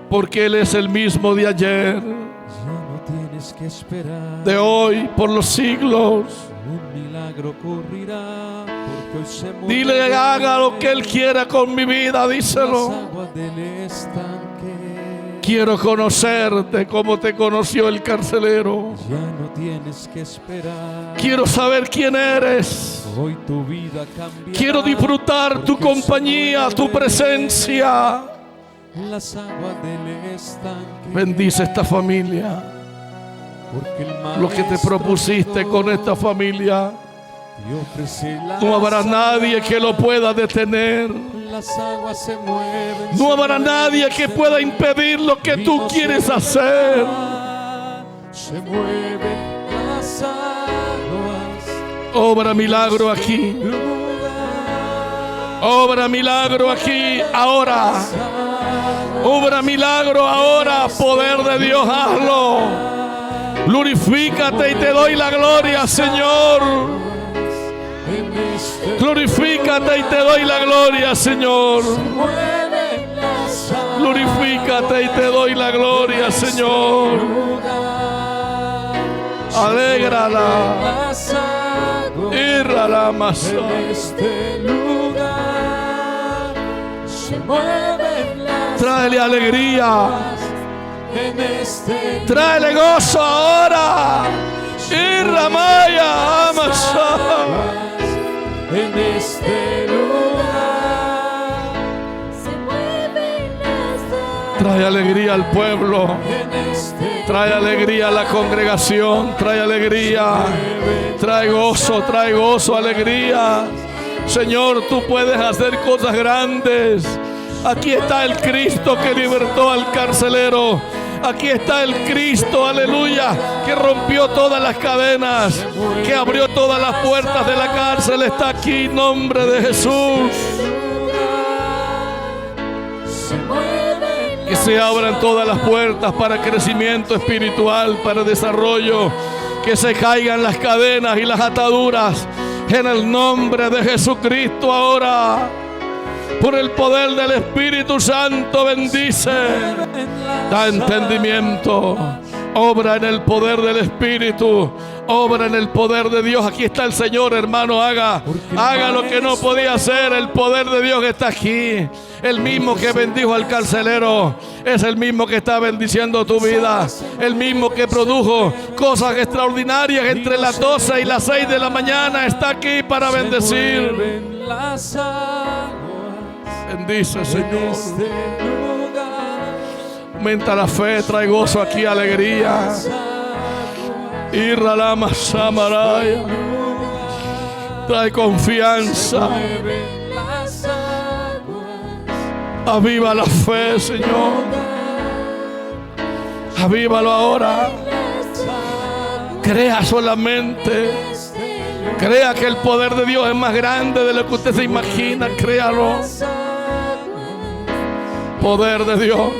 porque Él es el mismo de ayer, Ya no tienes que esperar. de hoy, por los siglos. Un milagro ocurrirá porque hoy se mueve. Dile, haga lo que Él quiera con mi vida, díselo. Las aguas del estanque. Quiero conocerte como te conoció el carcelero. Ya no tienes que esperar. Quiero saber quién eres. Hoy tu vida cambiará. Quiero disfrutar tu porque hoy se compañía, tu mueve. presencia. Las aguas del estanque. Bendice esta familia. Porque el Lo que te maestro propusiste llegó con esta familia, y ofrece las no habrá nadie aguas. que lo pueda detener. Las aguas se mueven. No se habrá mueven, nadie que se pueda mueven. impedir lo que tú Vino quieres se hacer. detendrá. se mueven las aguas. Obra milagro aquí. Obra milagro aquí, ahora. Obra milagro ahora, poder de Dios, hazlo. Glorifícate y te doy la gloria, Señor. Glorifícate y te doy la gloria, Señor. Glorifícate y te doy la gloria, Señor. Alégrala. Irra la masa. Tráele alegría. Tráele gozo ahora. Irra maya amasa. En este lugar se mueven las aguas. Trae alegría al pueblo. Trae alegría a la congregación. Trae alegría. Trae gozo, alegría. Señor, tú puedes hacer cosas grandes. Aquí está el Cristo que libertó al carcelero. Aquí está el Cristo, aleluya, que rompió todas las cadenas, que abrió todas las puertas de la cárcel. Está aquí en nombre de Jesús. Que se abran todas las puertas para crecimiento espiritual, para desarrollo. Que se caigan las cadenas y las ataduras en el nombre de Jesucristo ahora. Por el poder del Espíritu Santo, bendice, da entendimiento, obra en el poder del Espíritu, obra en el poder de Dios. Aquí está el Señor, hermano, haga lo que no podía hacer. El poder de Dios está aquí. El mismo que bendijo al carcelero es el mismo que está bendiciendo tu vida. El mismo que produjo cosas extraordinarias entre las 12 y las 6 de la mañana está aquí para bendecir. Bendice, Señor. Aumenta la fe, trae gozo aquí, alegría. Irra la masamaraya. Trae confianza. Aviva la fe, Señor. Avívalo ahora. Crea solamente. Crea que el poder de Dios es más grande de lo que usted se imagina. Créalo. Poder de Dios.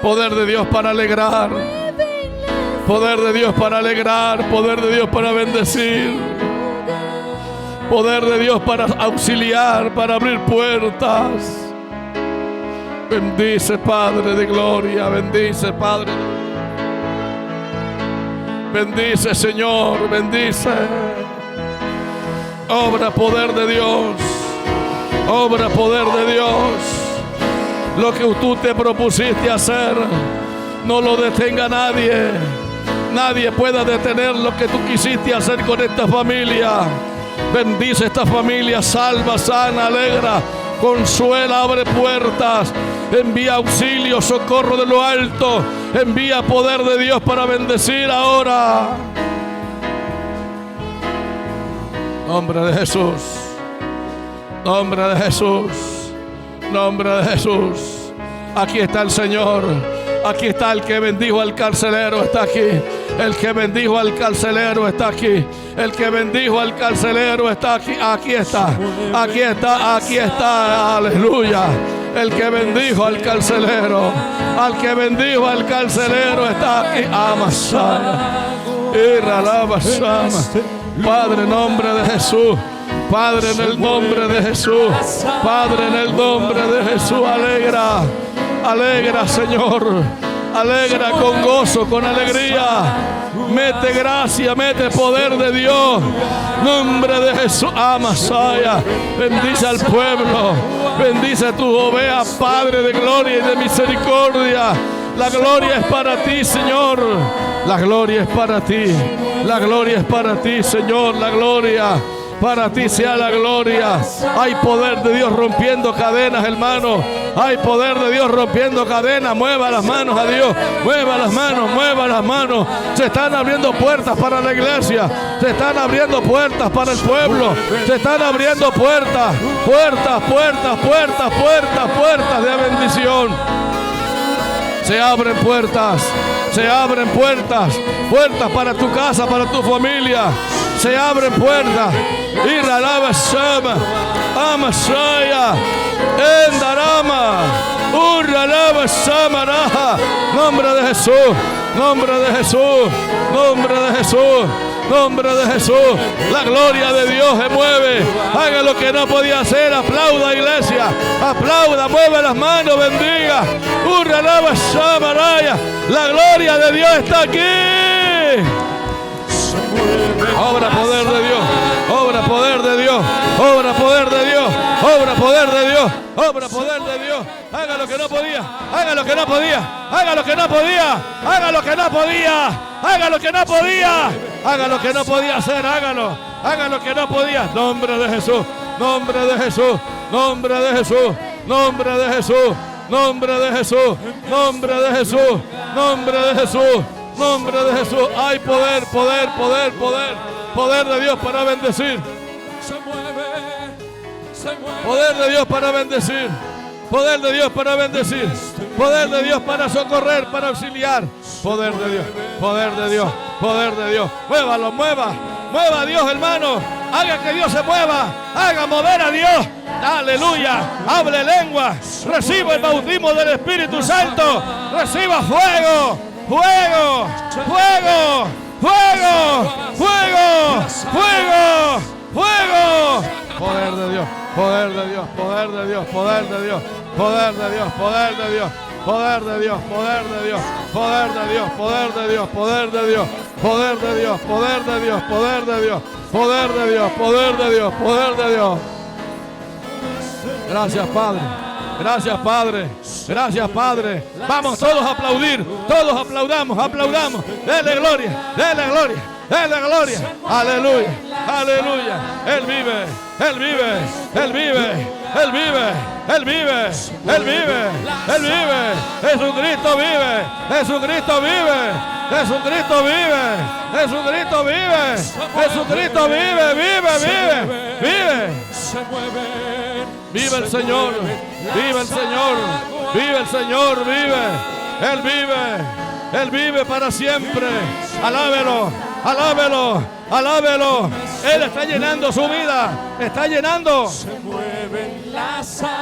Poder de Dios para alegrar. Poder de Dios para alegrar. Poder de Dios para bendecir. Poder de Dios para auxiliar, para abrir puertas. Bendice, Padre de gloria. Bendice, Padre. Bendice, Señor. Bendice. Obra poder de Dios. Obra poder de Dios. Lo que tú te propusiste hacer, no lo detenga nadie. Nadie pueda detener lo que tú quisiste hacer con esta familia. Bendice esta familia, salva, sana, alegra, consuela, abre puertas, envía auxilio, socorro de lo alto, envía poder de Dios para bendecir ahora. Nombre de Jesús, nombre de Jesús. Nombre de Jesús. Aquí está el Señor. Aquí está el que bendijo al carcelero. Está aquí. El que bendijo al carcelero está aquí. El que bendijo al carcelero está aquí. Aquí está. Aquí está. Aquí está. Aleluya. El que bendijo al carcelero. Al que bendijo al carcelero está aquí. Amasaya. Padre, en nombre de Jesús. Padre, en el nombre de Jesús. Padre, en el nombre de Jesús. Alegra. Alegra, Señor. Alegra con gozo, con alegría. Mete gracia, mete poder de Dios. Nombre de Jesús. Amasaya. Bendice al pueblo. Bendice a tus ovejas, Padre de gloria y de misericordia. La gloria es para ti, Señor. La gloria es para ti. La gloria es para ti, Señor. La gloria. Para ti sea la gloria. Hay poder de Dios rompiendo cadenas, hermano. Hay poder de Dios rompiendo cadenas. Mueva las manos a Dios. Mueva las manos, mueva las manos. Se están abriendo puertas para la iglesia. Se están abriendo puertas para el pueblo. Se están abriendo puertas. Puertas, puertas, puertas, puertas, puertas de bendición. Se abren puertas. Se abren puertas. Puertas para tu casa, para tu familia. Se abren puertas. Iralaba Sama. Amasaya. Endarama. Urralaba Samaraja. Nombre de Jesús. Nombre de Jesús. Nombre de Jesús. Nombre de Jesús. La gloria de Dios se mueve. Haga lo que no podía hacer. Aplauda, iglesia. Aplauda, mueve las manos, bendiga. Urralaba Samaraya. La gloria de Dios está aquí. Obra poder de Dios. Obra poder de Dios. Obra poder de Dios. Obra poder de Dios. Obra poder de Dios. Haga lo que no podía. Haga lo que no podía. Haga lo que no podía. Haga lo que no podía. Haga lo que no podía. Haga lo que no podía hacer. Hágalo. Haga lo que no podía. Nombre de Jesús. Nombre de Jesús. Nombre de Jesús. Nombre de Jesús. Nombre de Jesús. Nombre de Jesús. Nombre de Jesús. Nombre de Jesús. Hay poder, poder, poder, poder. Poder de Dios para bendecir. Poder de Dios para bendecir. Poder de Dios para bendecir. Poder de Dios para socorrer, para auxiliar. Poder de Dios. Poder de Dios. Poder de Dios. Muévalo, mueva. Mueva a Dios, hermano. Haga que Dios se mueva. Haga mover a Dios. Aleluya. Hable lengua. Reciba el bautismo del Espíritu Santo. Reciba fuego. Fuego. Fuego. Fuego. Fuego. Fuego. Fuego. Poder de Dios. Poder de Dios. Poder de Dios. Poder de Dios. Poder de Dios. Poder de Dios. Poder de Dios, poder de Dios, poder de Dios, poder de Dios, poder de Dios, poder de Dios, poder de Dios, poder de Dios, poder de Dios, poder de Dios, poder de Dios. Gracias, Padre. Gracias, Padre. Gracias, Padre. Vamos todos a aplaudir. Todos aplaudamos, aplaudamos. Dele gloria, dele gloria, dele gloria. Aleluya, aleluya. Él vive, Él vive, Él vive, Él vive, Él vive, Él vive, Él vive. Jesucristo vive, Jesucristo vive, Jesucristo vive, Jesucristo vive, Jesucristo vive, vive, vive, vive. Vive el Señor, vive el Señor, vive el Señor, vive. Él vive, Él vive para siempre. Alábelo, alábelo, alábelo. Él está llenando su vida, está llenando. Se mueven las aguas.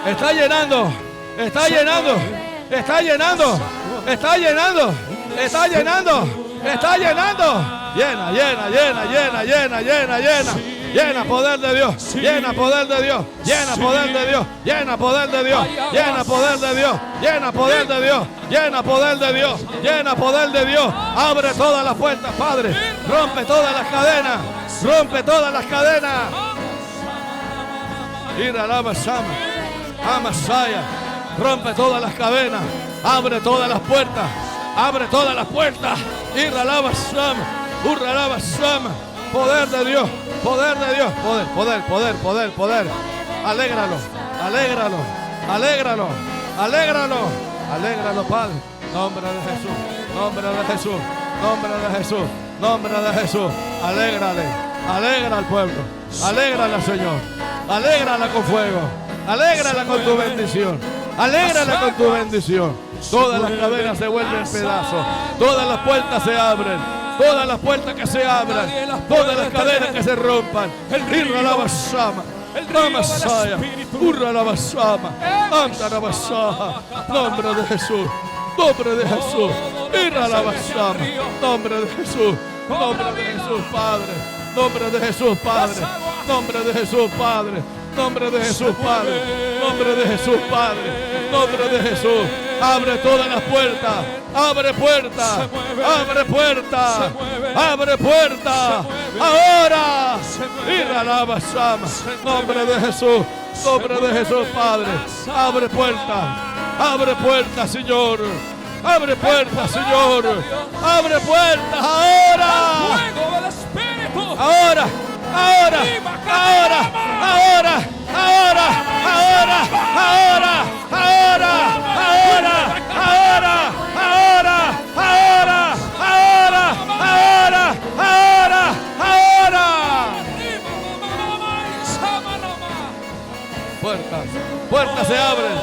Está llenando, está llenando, está llenando, está llenando, está llenando, está llenando. Llena, llena, llena, llena, llena, llena, llena. Llena poder de Dios, llena poder de Dios, llena poder de Dios, llena poder de Dios, llena poder de Dios, llena poder de Dios, llena poder de Dios, llena poder de Dios. Abre todas las puertas, Padre. Rompe todas las cadenas, rompe todas las cadenas. Ira la Masama, Amasaya. Rompe todas las cadenas, abre todas las puertas, abre todas las puertas. Ira la Masama, Urra la Masama. Poder de Dios, poder de Dios, poder, poder, poder, poder, poder. Alégralo, alégralo, alégralo, alégralo, alégralo, Padre. Nombre de Jesús, nombre de Jesús, nombre de Jesús, nombre de Jesús. Alégrale, alegra al pueblo, alégrala, Señor, alégrala con fuego, alégrala con tu bendición, alégrala con tu bendición. Todas las cadenas se vuelven pedazos, todas las puertas se abren. Todas las puertas que se abran, todas las cadenas que se rompan. Irra la basama, Ramasaya, Urra la basama, Anda la basama. Nombre de Jesús, nombre de Jesús. Irra la basama, nombre de Jesús, nombre de Jesús, Padre. Nombre de Jesús, Padre. Nombre de Jesús, Padre. Nombre de Jesús, Padre. Nombre de Jesús, Padre. Nombre de Jesús. Abre todas las puertas. Abre puertas. Abre puertas. Abre puertas. Ahora. Irra la basama. Nombre de Jesús. Nombre de Jesús, Padre. Abre puertas. Abre puertas, Señor. Abre puertas, Señor. Abre puertas. Ahora. Ahora. Ahora. Ahora. Ahora. Ahora. Ahora. Ahora. Ahora. Ahora. Ahora. Ahora. Ahora. Ahora. Ahora. Ahora. Ahora. Puertas, puertas se abren,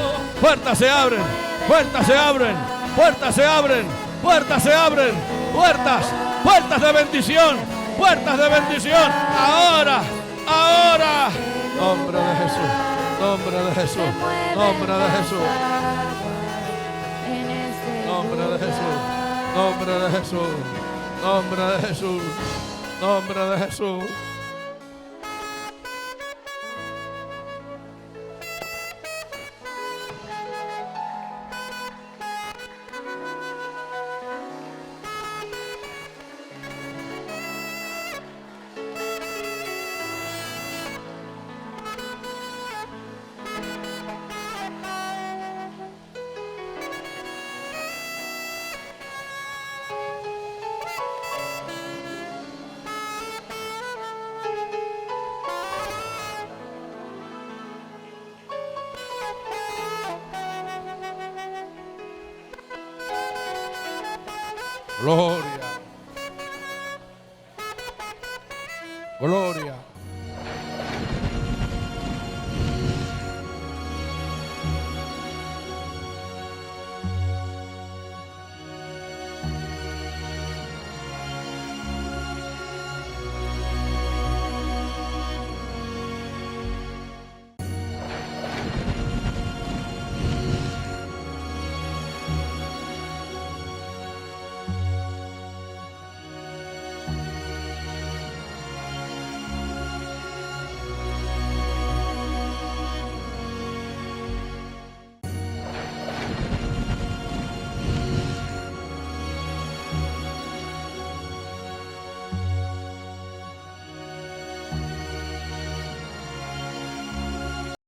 puertas se abren, puertas se abren, puertas se abren, puertas se abren, puertas, puertas de bendición, puertas de bendición. Ahora, ahora. Nombre de Jesús, nombre de Jesús, nombre de Jesús, nombre de Jesús, nombre de Jesús, nombre de Jesús, nombre de Jesús. Gloria. Gloria.